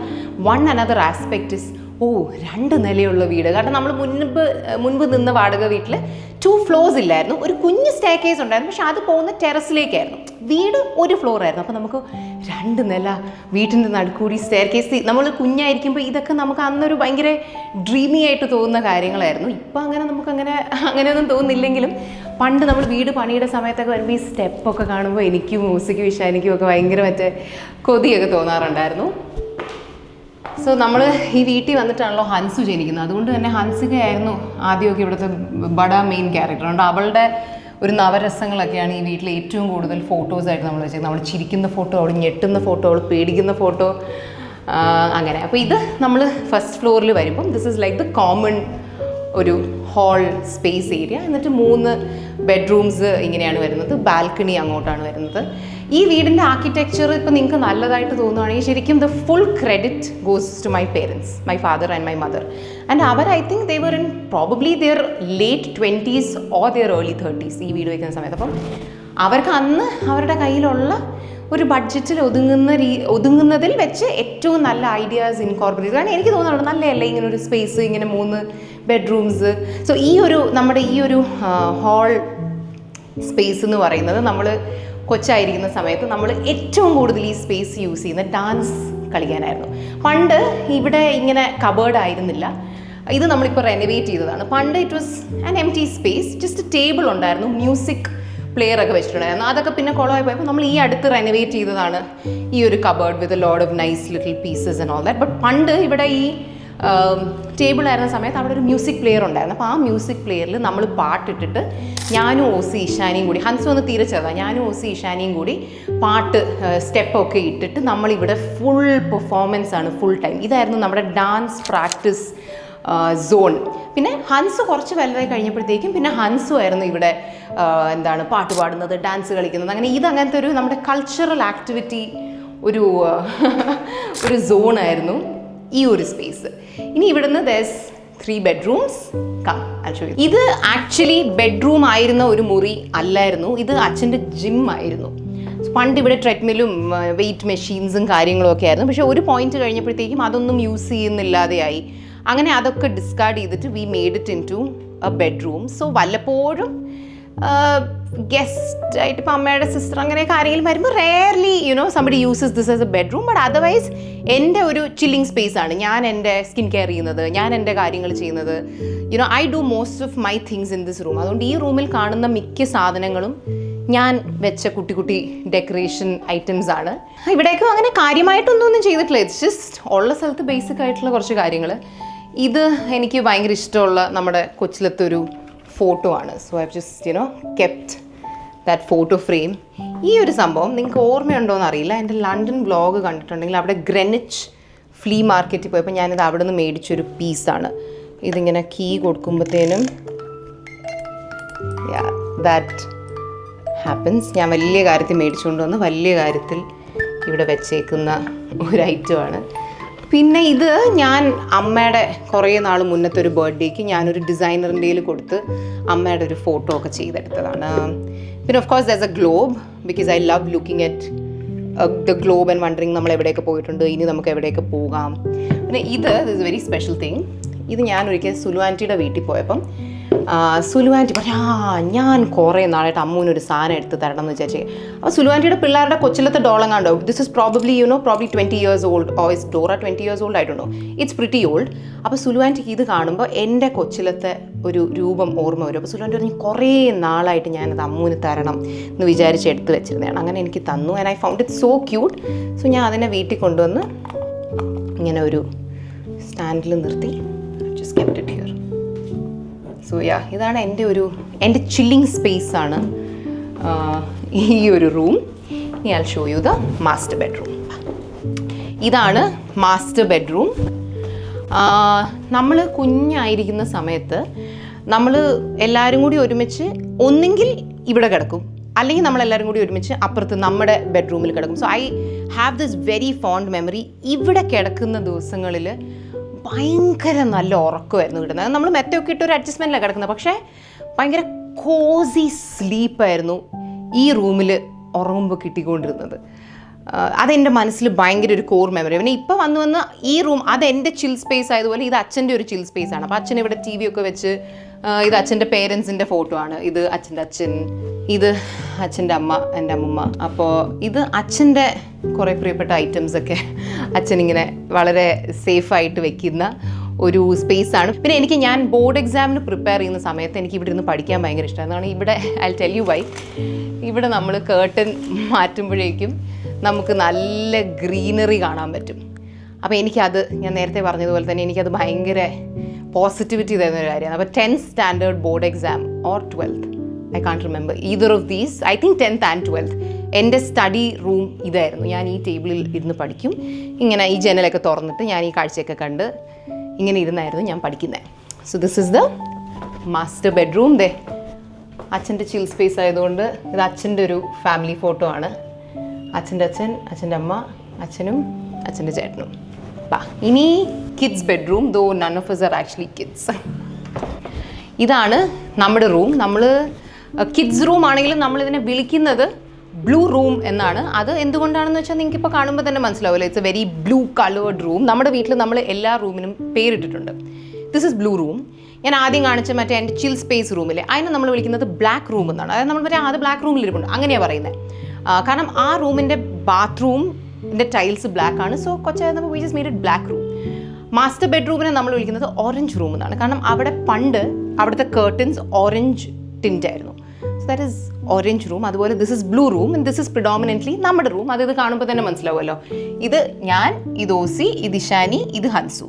വൺ അനദർ ആസ്പെക്റ്റ് ഇസ് 2 നിലയുള്ള വീട്. കാരണം നമ്മൾ മുൻപ് നിന്ന വാടക വീട്ടിൽ 2 ഫ്ലോർസ് ഇല്ലായിരുന്നു, ഒരു കുഞ്ഞ് സ്റ്റെയർ കേസ് ഉണ്ടായിരുന്നു, പക്ഷെ അത് പോകുന്ന ടെറസിലേക്കായിരുന്നു. വീട് 1 ഫ്ലോർ ആയിരുന്നു. അപ്പോൾ നമുക്ക് 2 നില, വീട്ടിൻ്റെ നടുക്കൂടി സ്റ്റെയർ കേസ്. നമ്മൾ കുഞ്ഞായിരിക്കുമ്പോൾ ഇതൊക്കെ നമുക്ക് അന്നൊരു ഭയങ്കര ഡ്രീമി ആയിട്ട് തോന്നുന്ന കാര്യങ്ങളായിരുന്നു. ഇപ്പം അങ്ങനെയൊന്നും തോന്നുന്നില്ലെങ്കിലും പണ്ട് നമ്മൾ വീട് പണിയുടെ സമയത്തൊക്കെ വരുമ്പോൾ ഈ സ്റ്റെപ്പൊക്കെ കാണുമ്പോൾ എനിക്കും മ്യൂസിക്കും ഇഷാനിക്കും ഒക്കെ ഭയങ്കര കൊതിയൊക്കെ തോന്നാറുണ്ടായിരുന്നു. സോ നമ്മൾ ഈ വീട്ടിൽ വന്നിട്ടാണല്ലോ ഹൻസു ജനിക്കുന്നത്. അതുകൊണ്ട് തന്നെ ഹൻസികയായിരുന്നു ആദ്യമൊക്കെ ഇവിടുത്തെ മെയിൻ ക്യാരക്ടർ. അതുകൊണ്ട് അവളുടെ ഒരു നവരസങ്ങളൊക്കെയാണ് ഈ വീട്ടിൽ ഏറ്റവും കൂടുതൽ ഫോട്ടോസായിട്ട് നമ്മൾ വെച്ചത്. നമ്മൾ ചിരിക്കുന്ന ഫോട്ടോ, അവൾ ഞെട്ടുന്ന ഫോട്ടോ, അവൾ പേടിക്കുന്ന ഫോട്ടോ, അങ്ങനെ. അപ്പോൾ ഇത് നമ്മൾ ഫസ്റ്റ് ഫ്ലോറിൽ വരുമ്പം this is like the common ഒരു ഹാൾ സ്പേസ് ഏരിയ. എന്നിട്ട് 3 ബെഡ്റൂംസ് ഇങ്ങനെയാണ് വരുന്നത്, ബാൽക്കണി അങ്ങോട്ടാണ് വരുന്നത്. ഈ വീടിൻ്റെ ആർക്കിടെക്ചർ ഇപ്പോൾ നിങ്ങൾക്ക് നല്ലതായിട്ട് തോന്നുകയാണെങ്കിൽ ശരിക്കും the full credit goes to my parents, my father and my mother. And അവർ I think they were in probably their late 20s or their early 30s ഈ വീട് വയ്ക്കുന്ന സമയത്ത്. അപ്പം അവർക്ക് അന്ന് അവരുടെ കയ്യിലുള്ള ഒരു ബഡ്ജറ്റിൽ ഒതുങ്ങുന്നതിൽ വെച്ച് ഏറ്റവും നല്ല ഐഡിയാസ് ഇൻകോർപ്പറേറ്റ്. കാരണം എനിക്ക് തോന്നുന്നുണ്ട് നല്ലതല്ലേ ഇങ്ങനെ ഒരു സ്പേസ്, ഇങ്ങനെ 3 ബെഡ്റൂംസ്. സോ നമ്മുടെ ഈ ഒരു ഹാൾ സ്പേസ് എന്ന് പറയുന്നത് നമ്മൾ കൊച്ചായിരിക്കുന്ന സമയത്ത് നമ്മൾ ഏറ്റവും കൂടുതൽ ഈ സ്പേസ് യൂസ് ചെയ്യുന്ന ഡാൻസ് കളിക്കാനായിരുന്നു. പണ്ട് ഇവിടെ ഇങ്ങനെ കബേർഡ് ആയിരുന്നില്ല, ഇത് നമ്മളിപ്പോൾ റെനോവേറ്റ് ചെയ്തതാണ്. പണ്ട് it was an empty space, just table ഉണ്ടായിരുന്നു, മ്യൂസിക് പ്ലെയർ ഒക്കെ വെച്ചിട്ടുണ്ടായിരുന്നു. അതൊക്കെ പിന്നെ കുളമായി പോയപ്പോൾ നമ്മൾ ഈ അടുത്ത് റെനോവേറ്റ് ചെയ്തതാണ് ഈ ഒരു cupboard with a lot of nice little pieces and all that. But പണ്ട് ഇവിടെ ഈ ടേബിൾ ആയിരുന്ന സമയത്ത് അവിടെ ഒരു മ്യൂസിക് പ്ലെയർ ഉണ്ടായിരുന്നു. അപ്പോൾ ആ മ്യൂസിക് പ്ലെയറിൽ നമ്മൾ പാട്ടിട്ടിട്ട് ഞാനും ഓസി ഇഷാനിയും കൂടി, ഹൻസ് വന്ന് തീരെ ചെറുതാണ്, ഞാനും ഓസി ഇഷാനിയും കൂടി പാട്ട് സ്റ്റെപ്പൊക്കെ ഇട്ടിട്ട് നമ്മളിവിടെ ഫുൾ പെർഫോമൻസ് ആണ്, ഫുൾ ടൈം. ഇതായിരുന്നു നമ്മുടെ ഡാൻസ് പ്രാക്ടീസ് സോൺ. പിന്നെ ഹൻസ് കുറച്ച് വലുതായി കഴിഞ്ഞപ്പോഴത്തേക്കും പിന്നെ ഹൻസും ആയിരുന്നു ഇവിടെ പാട്ട് പാടുന്നത്, ഡാൻസ് കളിക്കുന്നത്. അങ്ങനെ ഇതങ്ങനത്തെ ഒരു നമ്മുടെ കൾച്ചറൽ ആക്ടിവിറ്റി ഒരു സോണായിരുന്നു ഈ ഒരു സ്പേസ്. ഇനി ഇവിടുന്ന് there's 3 bedrooms. ഇത് ആക്ച്വലി ബെഡ്റൂം ആയിരുന്ന ഒരു മുറി അല്ലായിരുന്നു, ഇത് അച്ഛൻ്റെ ജിം ആയിരുന്നു. പണ്ട് ഇവിടെ ട്രെഡ്മില്ലും വെയിറ്റ് മെഷീൻസും കാര്യങ്ങളും ഒക്കെ ആയിരുന്നു. പക്ഷേ ഒരു പോയിന്റ് കഴിഞ്ഞപ്പോഴത്തേക്കും അതൊന്നും യൂസ് ചെയ്യുന്നില്ലാതെയായി. അങ്ങനെ അതൊക്കെ ഡിസ്കാർഡ് ചെയ്തിട്ട് we made it into a bedroom. So വല്ലപ്പോഴും ഗസ്റ്റ് ആയിട്ട് ഇപ്പോൾ അമ്മയുടെ സിസ്റ്റർ അങ്ങനെയൊക്കെ ആരെങ്കിലും വരുമ്പോൾ rarely somebody uses this as a bedroom. But otherwise എൻ്റെ ഒരു ചില്ലിങ് സ്പേസ് ആണ്. ഞാൻ എൻ്റെ സ്കിൻ കെയർ ചെയ്യുന്നത്, ഞാൻ എൻ്റെ കാര്യങ്ങൾ ചെയ്യുന്നത്, I do most of my things in this room. അതുകൊണ്ട് ഈ റൂമിൽ കാണുന്ന മിക്ക സാധനങ്ങളും ഞാൻ വെച്ച കുട്ടി ഡെക്കറേഷൻ ഐറ്റംസ് ആണ്. ഇവിടേക്കും അങ്ങനെ കാര്യമായിട്ടൊന്നും ചെയ്തിട്ടില്ല. ഇറ്റ്സ് ജസ്റ്റ് ഉള്ള സ്ഥലത്ത് ബേസിക് ആയിട്ടുള്ള കുറച്ച് കാര്യങ്ങൾ. ഇത് എനിക്ക് ഭയങ്കര ഇഷ്ടമുള്ള നമ്മുടെ കൊച്ചിലത്തെ ഒരു ഫോട്ടോ ആണ്. So I just kept that photo frame. ഈ ഒരു സംഭവം നിങ്ങൾക്ക് ഓർമ്മയുണ്ടോയെന്ന് അറിയില്ല. എൻ്റെ ലണ്ടൻ വ്ളോഗ് കണ്ടിട്ടുണ്ടെങ്കിൽ അവിടെ ഗ്രെനിച്ച് ഫ്ലീ മാർക്കറ്റിൽ പോയപ്പോൾ ഞാനിത് അവിടെ നിന്ന് മേടിച്ചൊരു പീസാണ്. ഇതിങ്ങനെ കീ കൊടുക്കുമ്പോഴത്തേനും ദാറ്റ് ഹാപ്പൻസ്. ഞാൻ വലിയ കാര്യത്തിൽ മേടിച്ചുകൊണ്ട് വന്ന് വലിയ കാര്യത്തിൽ ഇവിടെ വെച്ചേക്കുന്ന ഒരു ഐറ്റമാണ്. പിന്നെ ഇത് ഞാൻ അമ്മയുടെ കുറേ നാൾ മുന്നത്തെ ഒരു ബർത്ത്ഡേക്ക് ഞാനൊരു ഡിസൈനറിൻ്റെ കയ്യിൽ കൊടുത്ത് അമ്മയുടെ ഒരു ഫോട്ടോ ഒക്കെ ചെയ്തെടുത്തതാണ്. പിന്നെ of course there's a globe because I love looking at the globe and wondering നമ്മൾ എവിടെയൊക്കെ പോയിട്ടുണ്ട്, ഇനി നമുക്ക് എവിടെയൊക്കെ പോകാം. പിന്നെ ഇത് ഇസ് വെരി സ്പെഷ്യൽ തിങ്. ഇത് ഞാൻ ഒരിക്കൽ സുലു ആൻറ്റിയുടെ വീട്ടിൽ പോയപ്പം സുലു ആൻറ്റി പറഞ്ഞു, ഞാൻ കുറേ നാളായിട്ട് അമ്മൂനൊരു സാധനം എടുത്ത് തരണം എന്ന് വിചാരിച്ചേ. അപ്പോൾ സുലു ആൻറ്റിയുടെ പിള്ളേരുടെ കൊച്ചിലത്തെ ഡോളങ്ങാണ്ടോ. This is probably 20 years old or is Dora 20 years old? I don't know. It's pretty old. അപ്പോൾ സുലു ആൻറ്റിക്ക് ഇത് കാണുമ്പോൾ എൻ്റെ കൊച്ചിലത്തെ ഒരു രൂപം ഓർമ്മ വരും. അപ്പോൾ സുലു ആൻറ്റി പറഞ്ഞു, കുറേ നാളായിട്ട് ഞാനത് അമ്മൂന് തരണം എന്ന് വിചാരിച്ച് എടുത്ത് വെച്ചിരുന്നതാണ്. അങ്ങനെ എനിക്ക് തന്നു. And I found it so cute. So ഞാൻ അതിനെ വീട്ടിൽ കൊണ്ടുവന്ന് ഇങ്ങനെ ഒരു സ്റ്റാൻഡിൽ നിർത്തി just kept it here. So ഇതാണ് എൻ്റെ ചില്ലിങ് സ്പേസ് ആണ് ഈ ഒരു റൂം. ഇനി I'll show you the master bedroom. ഇതാണ് മാസ്റ്റർ ബെഡ്റൂം. നമ്മൾ കുഞ്ഞായിരിക്കുന്ന സമയത്ത് നമ്മൾ എല്ലാവരും കൂടി ഒരുമിച്ച് ഒന്നെങ്കിൽ ഇവിടെ കിടക്കും, അല്ലെങ്കിൽ നമ്മളെല്ലാവരും കൂടി ഒരുമിച്ച് അപ്പുറത്ത് നമ്മുടെ ബെഡ്റൂമിൽ കിടക്കും. So I have this very font memory. ഇവിടെ കിടക്കുന്ന ദിവസങ്ങളിൽ ഭയങ്കര നല്ല ഉറക്കമായിരുന്നു കിട്ടുന്നത്. നമ്മൾ മെത്തയൊക്കെ ഇട്ട് ഒരു അഡ്ജസ്റ്റ്മെൻറ്റിലാണ് കിടക്കുന്നത്, പക്ഷേ ഭയങ്കര കോസി സ്ലീപ്പായിരുന്നു ഈ റൂമിൽ ഉറങ്ങുമ്പോൾ കിട്ടിക്കൊണ്ടിരുന്നത്. അതെൻ്റെ മനസ്സിൽ ഭയങ്കര ഒരു കോർ മെമ്മറി. പിന്നെ ഇപ്പോൾ വന്ന് ഈ റൂം അതെൻ്റെ ചിൽ സ്പേസ് ആയതുപോലെ ഇത് അച്ഛൻ്റെ ഒരു ചിൽ സ്പേസ് ആണ്. അപ്പോൾ അച്ഛൻ ഇവിടെ ടി വി ഒക്കെ വെച്ച്, ഇത് അച്ഛൻ്റെ പേരൻസിൻ്റെ ഫോട്ടോ ആണ്, ഇത് അച്ഛൻ്റെ അച്ഛൻ, ഇത് അച്ഛൻ്റെ അമ്മ, എൻ്റെ അമ്മൂമ്മ. അപ്പോൾ ഇത് അച്ഛൻ്റെ കുറേ പ്രിയപ്പെട്ട ഐറ്റംസൊക്കെ അച്ഛനിങ്ങനെ വളരെ സേഫായിട്ട് വെക്കുന്ന ഒരു സ്പേസാണ്. പിന്നെ ഞാൻ ബോർഡ് എക്സാമിന് പ്രിപ്പയർ ചെയ്യുന്ന സമയത്ത് എനിക്ക് ഇവിടെ ഇരുന്ന് പഠിക്കാൻ ഭയങ്കര ഇഷ്ടമാണ്. അതാണ് ഇവിടെ ഐ ടെൽ യു വൈ. ഇവിടെ നമ്മൾ കേർട്ടൻ മാറ്റുമ്പോഴേക്കും നമുക്ക് നല്ല ഗ്രീനറി കാണാൻ പറ്റും. അപ്പോൾ എനിക്കത്, ഞാൻ നേരത്തെ പറഞ്ഞതുപോലെ തന്നെ എനിക്കത് ഭയങ്കര പോസിറ്റിവിറ്റി തരുന്ന ഒരു കാര്യമാണ്. അപ്പോൾ 10th standard board exam or 12th, I can't remember either of these, I think 10th and 12th, എൻ്റെ സ്റ്റഡി റൂം ഇതായിരുന്നു. ഞാൻ ഈ ടേബിളിൽ ഇരുന്ന് പഠിക്കും. ഇങ്ങനെ ഈ ജനലൊക്കെ തുറന്നിട്ട് ഞാൻ ഈ കാഴ്ചയൊക്കെ കണ്ട് ഇങ്ങനെ ഇരുന്നായിരുന്നു ഞാൻ പഠിക്കുന്നത്. So this is the master bedroom. ദേ അച്ഛൻ്റെ ചിൽ സ്പേസ് ആയതുകൊണ്ട് ഇത് അച്ഛൻ്റെ ഒരു ഫാമിലി ഫോട്ടോ ആണ്. അച്ഛൻ്റെ അച്ഛൻ, അച്ഛൻ്റെ അമ്മ, അച്ഛനും അച്ഛൻ്റെ ചേട്ടനും. ഇനി kids bedroom, though none of us are actually kids. ഇതാണ് നമ്മുടെ റൂം. നമ്മൾ കിഡ്സ് റൂം ആണെങ്കിലും നമ്മളിതിനെ വിളിക്കുന്നത് ബ്ലൂ റൂം എന്നാണ്. അത് എന്തുകൊണ്ടാണെന്ന് വെച്ചാൽ നിങ്ങൾക്ക് ഇപ്പോൾ കാണുമ്പോൾ തന്നെ മനസ്സിലാവില്ല. It's a very blue coloured room. നമ്മുടെ വീട്ടിൽ നമ്മൾ എല്ലാ റൂമിനും പേരിട്ടിട്ടുണ്ട്. This is blue room. ഞാൻ ആദ്യം കാണിച്ച മറ്റേ എൻ്റെ ചിൽ സ്പേസ് റൂമിലെ അതിനെ നമ്മൾ വിളിക്കുന്നത് ബ്ലാക്ക് റൂം എന്നാണ്. അതായത് നമ്മൾ മറ്റേ അത് ബ്ലാക്ക് റൂമിൽ ഇരിപ്പുണ്ട് അങ്ങനെയാണ് പറയുന്നത്. കാരണം ആ റൂമിൻ്റെ ബാത്റൂമിൻ്റെ ടൈൽസ് ബ്ലാക്ക് ആണ്. സോ കൊച്ചായിരുന്നപ്പോൾ we just made it black room. Master ബെഡ്റൂമിനെ നമ്മൾ വിളിക്കുന്നത് ഓറഞ്ച് റൂം എന്നാണ്. കാരണം അവിടെ പണ്ട് അവിടുത്തെ കേർട്ടൻസ് ഓറഞ്ച് ടിൻ്റ് ആയിരുന്നു. So that is orange room. അതുപോലെ this is blue room and this is predominantly നമ്മുടെ റൂം. അത് കാണുമ്പോൾ തന്നെ മനസ്സിലാവുമല്ലോ. ഇത് ഞാൻ, ഇത് ഓസി, ഇത് ഇഷാനി, ഇത് ഹൻസു.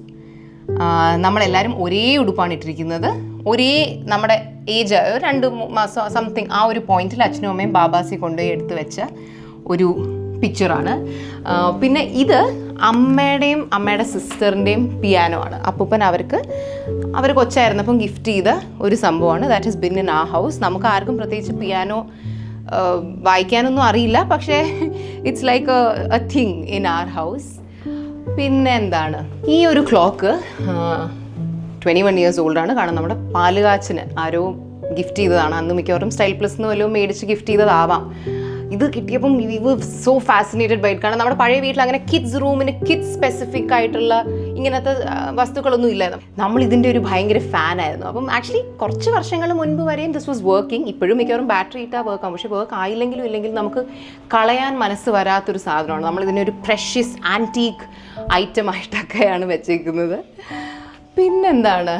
നമ്മളെല്ലാവരും ഒരേ ഉടുപ്പാണ് ഇട്ടിരിക്കുന്നത്. ഒരേ നമ്മുടെ ഏജ് 2 മാസം സംതിങ് ആ ഒരു പോയിന്റിൽ അച്ഛനും അമ്മയും ബാബാസി കൊണ്ടുപോയി എടുത്ത് വെച്ച ഒരു പിക്ചറാണ്. പിന്നെ ഇത് അമ്മയുടെയും അമ്മയുടെ സിസ്റ്ററിൻ്റെയും പിയാനോ ആണ്. അപ്പൂപ്പൻ അവർ കൊച്ചായിരുന്നപ്പം ഗിഫ്റ്റ് ചെയ്ത ഒരു സംഭവമാണ്. That is been in a house. നമുക്ക് ആർക്കും പ്രത്യേകിച്ച് പിയാനോ വായിക്കാനൊന്നും അറിയില്ല, പക്ഷേ it's like a thing in our house. പിന്നെ എന്താണ്, ഈ ഒരു ക്ലോക്ക് 21 years ഓൾഡാണ്. കാരണം നമ്മുടെ പാലുകാച്ചിന് ആരോ ഗിഫ്റ്റ് ചെയ്തതാണ്. അന്ന് മിക്കവാറും സ്റ്റൈൽ പ്ലസ് എന്ന് വല്ലതും മേടിച്ച് ഗിഫ്റ്റ് ചെയ്തതാവാം. ഇത് കിട്ടിയപ്പം we were so fascinated by it. കാരണം നമ്മുടെ പഴയ വീട്ടിൽ അങ്ങനെ കിഡ്സ് റൂമിന് കിഡ്സ് സ്പെസിഫിക് ആയിട്ടുള്ള ഇങ്ങനത്തെ വസ്തുക്കളൊന്നും ഇല്ലായിരുന്നു. നമ്മൾ ഇതിൻ്റെ ഒരു ഭയങ്കര ഫാനായിരുന്നു. അപ്പം ആക്ച്വലി കുറച്ച് വർഷങ്ങൾ മുൻപ് വരെയും ദിസ് വാസ് വർക്കിംഗ്. ഇപ്പോഴും മിക്കവാറും ബാറ്ററി ഇട്ടാൽ വർക്കാവും. പക്ഷേ വർക്ക് ആയില്ലെങ്കിലും ഇല്ലെങ്കിലും നമുക്ക് കളയാൻ മനസ്സ് വരാത്തൊരു സാധനമാണ്. നമ്മളിതിനെ ഒരു പ്രഷ്യസ് ആൻറ്റീക്ക് ഐറ്റം ആയിട്ടൊക്കെയാണ് വെച്ചേക്കുന്നത്. പിന്നെന്താണ്,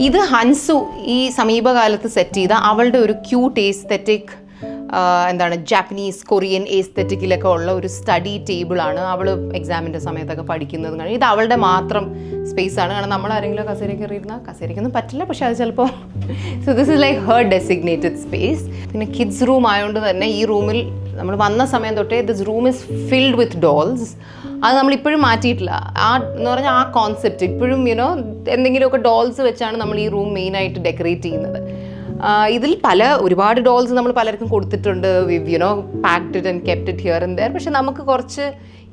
ഇത് ഹൻസു ഈ സമീപകാലത്ത് സെറ്റ് ചെയ്ത അവളുടെ ഒരു ക്യൂട്ട് എസ്തെറ്റിക്, എന്താണ് ജാപ്പനീസ് കൊറിയൻ എസ്തെറ്റിക്കിലൊക്കെ ഉള്ള ഒരു സ്റ്റഡി ടേബിളാണ്. അവൾ എക്സാമിൻ്റെ സമയത്തൊക്കെ പഠിക്കുന്നത് കഴിഞ്ഞ് ഇത് അവളുടെ മാത്രം സ്പേസാണ്. കാരണം നമ്മൾ ആരെങ്കിലും കസേരയ്ക്ക് കയറിയിരുന്നാൽ കസേരയ്ക്കൊന്നും പറ്റില്ല, പക്ഷേ അത് ചിലപ്പോൾ so this is like her designated space. പിന്നെ കിഡ്സ് റൂം ആയതുകൊണ്ട് തന്നെ ഈ റൂമിൽ നമ്മൾ വന്ന സമയം തൊട്ടേ this room is filled with dolls. അത് നമ്മളിപ്പോഴും മാറ്റിയിട്ടില്ല. എന്ന് പറഞ്ഞാൽ ആ കോൺസെപ്റ്റ് ഇപ്പോഴും എന്തെങ്കിലുമൊക്കെ ഡോൾസ് വെച്ചാണ് നമ്മൾ ഈ റൂം മെയിനായിട്ട് ഡെക്കറേറ്റ് ചെയ്യുന്നത്. ഇതിൽ ഒരുപാട് ഡോൾസ് നമ്മൾ പലർക്കും കൊടുത്തിട്ടുണ്ട്. Packed it and kept it here and their. പക്ഷെ നമുക്ക് കുറച്ച്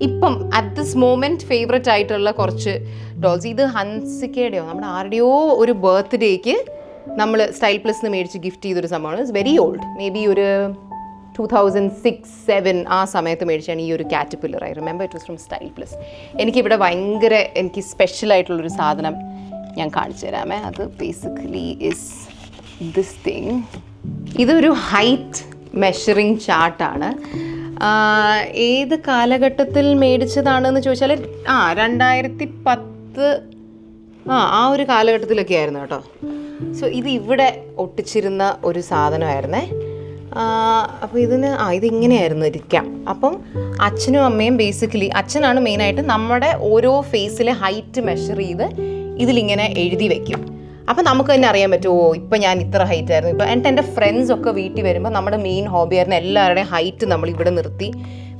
ഇപ്പം അറ്റ് ദിസ് മൊമെൻറ്റ് ഫേവററ്റ് ആയിട്ടുള്ള കുറച്ച് ഡോൾസ്. ഇത് ഹൻസിക്കയുടെയോ നമ്മുടെ ആരുടെയോ ഒരു ബർത്ത്ഡേക്ക് നമ്മൾ സ്റ്റൈൽ പ്ലസ് മേടിച്ച് ഗിഫ്റ്റ് ചെയ്തൊരു സംഭവമാണ്. It's very old, may be ഒരു 2006-07 ആ സമയത്ത് മേടിച്ചാണ് ഈ ഒരു caterpillar. I remember it was from style plus. എനിക്കിവിടെ എനിക്ക് സ്പെഷ്യലായിട്ടുള്ളൊരു സാധനം ഞാൻ കാണിച്ചു തരാമേ. അത് ബേസിക്കലി ഇസ് ദിസ് തിങ്. ഇതൊരു ഹൈറ്റ് മെഷറിങ് ചാർട്ടാണ്. ഏത് കാലഘട്ടത്തിൽ മേടിച്ചതാണെന്ന് ചോദിച്ചാൽ 2010 ആ ഒരു കാലഘട്ടത്തിലൊക്കെ ആയിരുന്നു കേട്ടോ. സോ ഇത് ഇവിടെ ഒട്ടിച്ചിരുന്ന ഒരു സാധനമായിരുന്നേ. അപ്പോൾ ഇതിങ്ങനെയായിരുന്നു ഇരിക്കാം. അപ്പം അച്ഛനും അമ്മയും ബേസിക്കലി അച്ഛനാണ് മെയിനായിട്ട് നമ്മുടെ ഓരോ ഫേസിലെ ഹൈറ്റ് മെഷർ ചെയ്ത് ഇതിലിങ്ങനെ എഴുതി വെക്കും. അപ്പം നമുക്ക് തന്നെ അറിയാൻ പറ്റുമോ ഇപ്പം ഞാൻ ഇത്ര ഹൈറ്റ് ആയിരുന്നു. ഇപ്പം എൻ്റെ ഫ്രണ്ട്സൊക്കെ വീട്ടിൽ വരുമ്പോൾ നമ്മുടെ മെയിൻ ഹോബിയായിരുന്നു എല്ലാവരുടെയും ഹൈറ്റ് നമ്മൾ ഇവിടെ നിർത്തി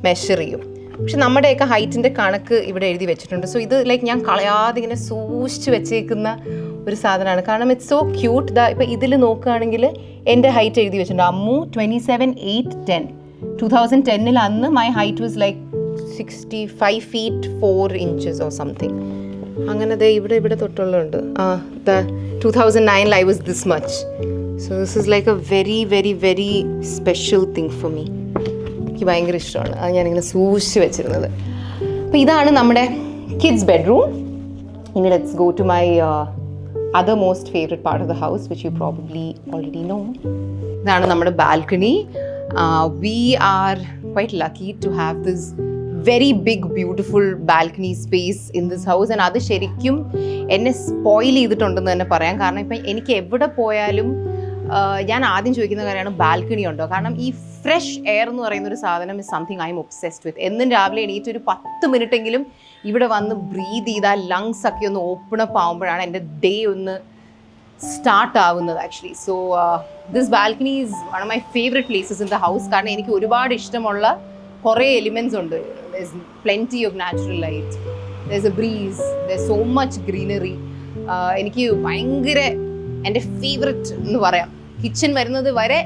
മെഷർ ചെയ്യും. പക്ഷെ നമ്മുടെയൊക്കെ ഹൈറ്റിൻ്റെ കണക്ക് ഇവിടെ എഴുതി വെച്ചിട്ടുണ്ട്. സോ ഇത് ഞാൻ കളയാതെ ഇങ്ങനെ സൂക്ഷിച്ച് വെച്ചേക്കുന്ന ഒരു സാധനമാണ്. കാരണം ഇറ്റ്സ് സോ ക്യൂട്ട്. ഇപ്പം ഇതിൽ നോക്കുകയാണെങ്കിൽ എൻ്റെ ഹൈറ്റ് എഴുതി വെച്ചിട്ടുണ്ട്. അമ്മു 27'8'10". 2010 അന്ന് my height was 65 feet 4 inches or something. അങ്ങനെ ഇവിടെ തൊട്ടുള്ളുണ്ട്. 2009 I was this much. So this is like a very very very special thing for me. എനിക്ക് ഭയങ്കര ഇഷ്ടമാണ് അത് ഞാനിങ്ങനെ സൂക്ഷിച്ച് വെച്ചിരുന്നത്. അപ്പോൾ ഇതാണ് നമ്മുടെ കിഡ്സ് ബെഡ്റൂം. ഇനി let's go to my other most favorite part of the house, which you probably already know. ഇതാണ് നമ്മുടെ balcony. We are quite lucky to have this very big beautiful balcony space in this house, and അത് ശരിക്കും എന്നെ spoil ചെയ്തിട്ടുണ്ടെന്ന് തന്നെ പറയാം. കാരണം ഇപ്പം എനിക്ക് എവിടെ പോയാലും ഞാൻ ആദ്യം ചോദിക്കുന്ന കാര്യമാണ് ബാൽക്കണി ഉണ്ടോ. കാരണം ഈ ഫ്രഷ് എയർ എന്ന് പറയുന്ന ഒരു സാധനം is something I'm obsessed with. എന്നും രാവിലെ എണീറ്റ് ഒരു 10 മിനിറ്റെങ്കിലും ഇവിടെ വന്ന് ബ്രീത്ത് ചെയ്താൽ ലങ്സ് ഒക്കെ ഒന്ന് ഓപ്പൺ അപ്പ് ആകുമ്പോഴാണ് എൻ്റെ ഡേ ഒന്ന് സ്റ്റാർട്ട് ആവുന്നത് actually. So this balcony is one of my favourite places in the house. കാരണം എനിക്ക് ഒരുപാട് ഇഷ്ടമുള്ള കുറേ എലിമെൻറ്റ്സ് ഉണ്ട്. there's plenty of natural light, there's a breeze, there's so much greenery. എനിക്ക് ഭയങ്കര എൻ്റെ ഫേവറേറ്റ് എന്ന് പറയാം. കിച്ചൺ വരുന്നത് വരെ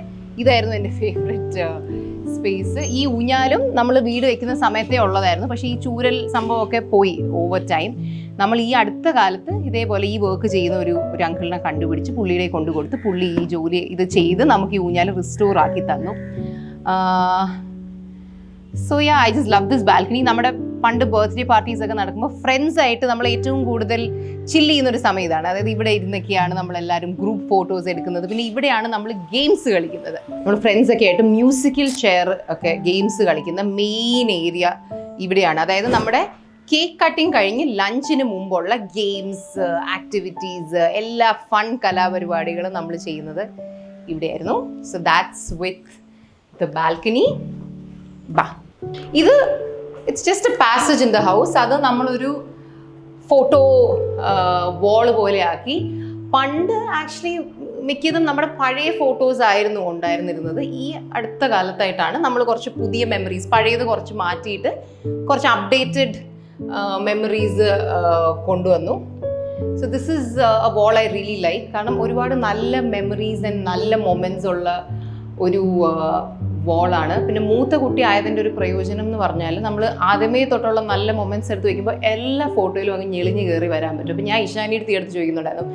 ഇതായിരുന്നു എൻ്റെ ഫേവറേറ്റ് സ്പേസ്. ഈ ഊഞ്ഞാലും നമ്മൾ വീട് വെക്കുന്ന സമയത്തേ ഉള്ളതായിരുന്നു. പക്ഷേ ഈ ചൂരൽ സംഭവമൊക്കെ പോയി ഓവർ ടൈം. നമ്മൾ ഈ അടുത്ത കാലത്ത് ഇതേപോലെ ഈ വർക്ക് ചെയ്യുന്ന ഒരു അങ്കിളിനെ കണ്ടുപിടിച്ച് പുള്ളിയുടെ കൊണ്ടു കൊടുത്ത് പുള്ളി ഈ ജോലി ഇത് ചെയ്ത് നമുക്ക് ഈ ഊഞ്ഞാൽ റിസ്റ്റോർ ആക്കി തന്നു. So yeah, I just love this balcony. നമ്മുടെ പണ്ട് ബർത്ത്ഡേ പാർട്ടീസ് ഒക്കെ നടക്കുമ്പോൾ ഫ്രണ്ട്സ് ആയിട്ട് നമ്മൾ ഏറ്റവും കൂടുതൽ ചില്ല് ചെയ്യുന്നൊരു സമയം ഇതാണ്. അതായത് ഇവിടെ ഇരുന്നൊക്കെയാണ് നമ്മളെല്ലാവരും ഗ്രൂപ്പ് ഫോട്ടോസ് എടുക്കുന്നത്. പിന്നെ ഇവിടെയാണ് നമ്മൾ ഗെയിംസ് കളിക്കുന്നത്. നമ്മൾ ഫ്രണ്ട്സൊക്കെ ആയിട്ട് മ്യൂസിക്കൽ ചെയർ ഒക്കെ ഗെയിംസ് കളിക്കുന്ന മെയിൻ ഏരിയ ഇവിടെയാണ്. അതായത് നമ്മുടെ കേക്ക് കട്ടിങ് കഴിഞ്ഞ് ലഞ്ചിന് മുമ്പുള്ള ഗെയിംസ്, ആക്ടിവിറ്റീസ്, എല്ലാ ഫൺ കലാപരിപാടികളും നമ്മൾ ചെയ്യുന്നത് ഇവിടെയായിരുന്നു. So that's with the balcony. ഇത് it's just a passage in the house. അത് നമ്മളൊരു ഫോട്ടോ വാള് പോലെ ആക്കി. പണ്ട് ആക്ച്വലി മിക്കതും നമ്മുടെ പഴയ ഫോട്ടോസ് ആയിരുന്നു ഉണ്ടായിരുന്നിരുന്നത്. ഈ അടുത്ത കാലത്തായിട്ടാണ് നമ്മൾ കുറച്ച് പുതിയ മെമ്മറീസ്, പഴയത് കുറച്ച് മാറ്റിയിട്ട് കുറച്ച് അപ്ഡേറ്റഡ് മെമ്മറീസ് കൊണ്ടുവന്നു. So this is A wall I really like. കാരണം ഒരുപാട് നല്ല മെമ്മറീസ് ആൻഡ് നല്ല മൊമെൻറ്റ്സ് ഉള്ള ഒരു വാളാണ്. പിന്നെ മൂത്ത കുട്ടി ആയതിൻ്റെ ഒരു പ്രയോജനം എന്ന് പറഞ്ഞാൽ നമ്മൾ ആദ്യമേ തൊട്ടുള്ള നല്ല മൊമെൻറ്റ്സ് എടുത്ത് വയ്ക്കുമ്പോൾ എല്ലാ ഫോട്ടോയിലും അങ്ങ് ഞെളിഞ്ഞ് കയറി വരാൻ പറ്റും. അപ്പോൾ ഞാൻ ഇഷാനി അടുത്ത് എടുത്ത് ചോദിക്കുന്നുണ്ടായിരുന്നു,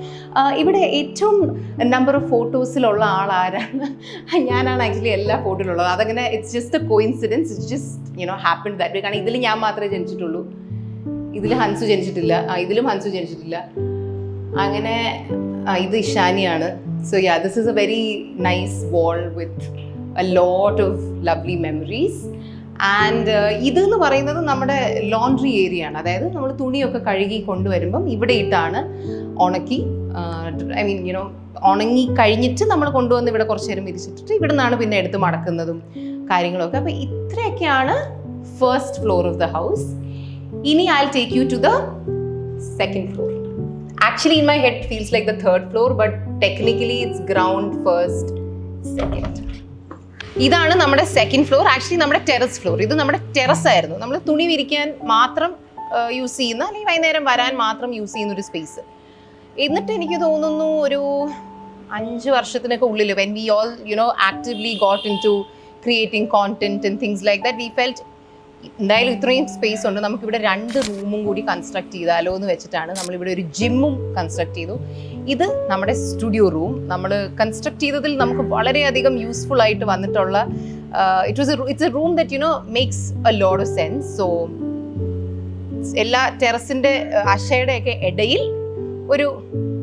ഇവിടെ ഏറ്റവും നമ്പർ ഓഫ് ഫോട്ടോസിലുള്ള ആളാരാണ്? ഞാനാണ് ആക്ച്വലി എല്ലാ ഫോട്ടോയിലുള്ളത്. അതങ്ങനെ it's just A coincidence, it's just happened that way. കാരണം ഇതിൽ ഞാൻ മാത്രമേ ജനിച്ചിട്ടുള്ളൂ, ഇതിൽ ഹൻസു ജനിച്ചിട്ടില്ല, ഇതിലും ഹൻസു ജനിച്ചിട്ടില്ല. അങ്ങനെ ഇത് ഇഷാനിയാണ്. So yeah, this is a very nice wall with a lot of lovely memories. And ഇതെന്ന് പറയുന്നത് നമ്മുടെ ലോണ്ട്രി ഏരിയ ആണ്. അതായത് നമ്മൾ തുണിയൊക്കെ കഴുകി കൊണ്ടുവരുമ്പം ഇവിടെ ഇട്ടാണ് ഉണക്കി, ഐ മീൻ ഉണങ്ങി കഴിഞ്ഞിട്ട് നമ്മൾ കൊണ്ടുവന്ന് ഇവിടെ കുറച്ച് നേരം വിരിച്ചിട്ടിട്ട് ഇവിടെ നിന്നാണ് പിന്നെ എടുത്ത് മടക്കുന്നതും കാര്യങ്ങളൊക്കെ. അപ്പോൾ ഇത്രയൊക്കെയാണ് first floor of the house. ഇനി I'll take you to the second floor. Actually in my head it feels like the third floor, but technically it's ground, first, second. ഇതാണ് നമ്മുടെ സെക്കൻഡ് ഫ്ലോർ. ആക്ച്വലി നമ്മുടെ terrace floor. ഇത് നമ്മുടെ terrace ആയിരുന്നു. നമ്മൾ തുണി വിരിക്കാൻ മാത്രം യൂസ് ചെയ്യുന്ന, അല്ലെങ്കിൽ വൈകുന്നേരം വരാൻ മാത്രം യൂസ് ചെയ്യുന്ന ഒരു സ്പേസ്. എന്നിട്ട് എനിക്ക് തോന്നുന്നു ഒരു 5 വർഷത്തിനൊക്കെ ഉള്ളിൽ when we all actively got into creating content and things like that, we felt എന്തായാലും ഇത്രയും സ്പേസ് ഉണ്ട്, നമുക്കിവിടെ 2 റൂമും കൂടി കൺസ്ട്രക്ട് ചെയ്താലോ എന്ന് വെച്ചിട്ടാണ് നമ്മളിവിടെ ഒരു ജിമ്മും കൺസ്ട്രക്ട് ചെയ്തു. ഇത് നമ്മുടെ സ്റ്റുഡിയോ റൂം. നമ്മൾ കൺസ്ട്രക്ട് ചെയ്തതിൽ നമുക്ക് വളരെയധികം യൂസ്ഫുൾ ആയിട്ട് വന്നിട്ടുള്ള it's A room that makes A lot of sense. So എല്ലാ ടെറസിൻ്റെ അശയുടെയൊക്കെ ഇടയിൽ ഒരു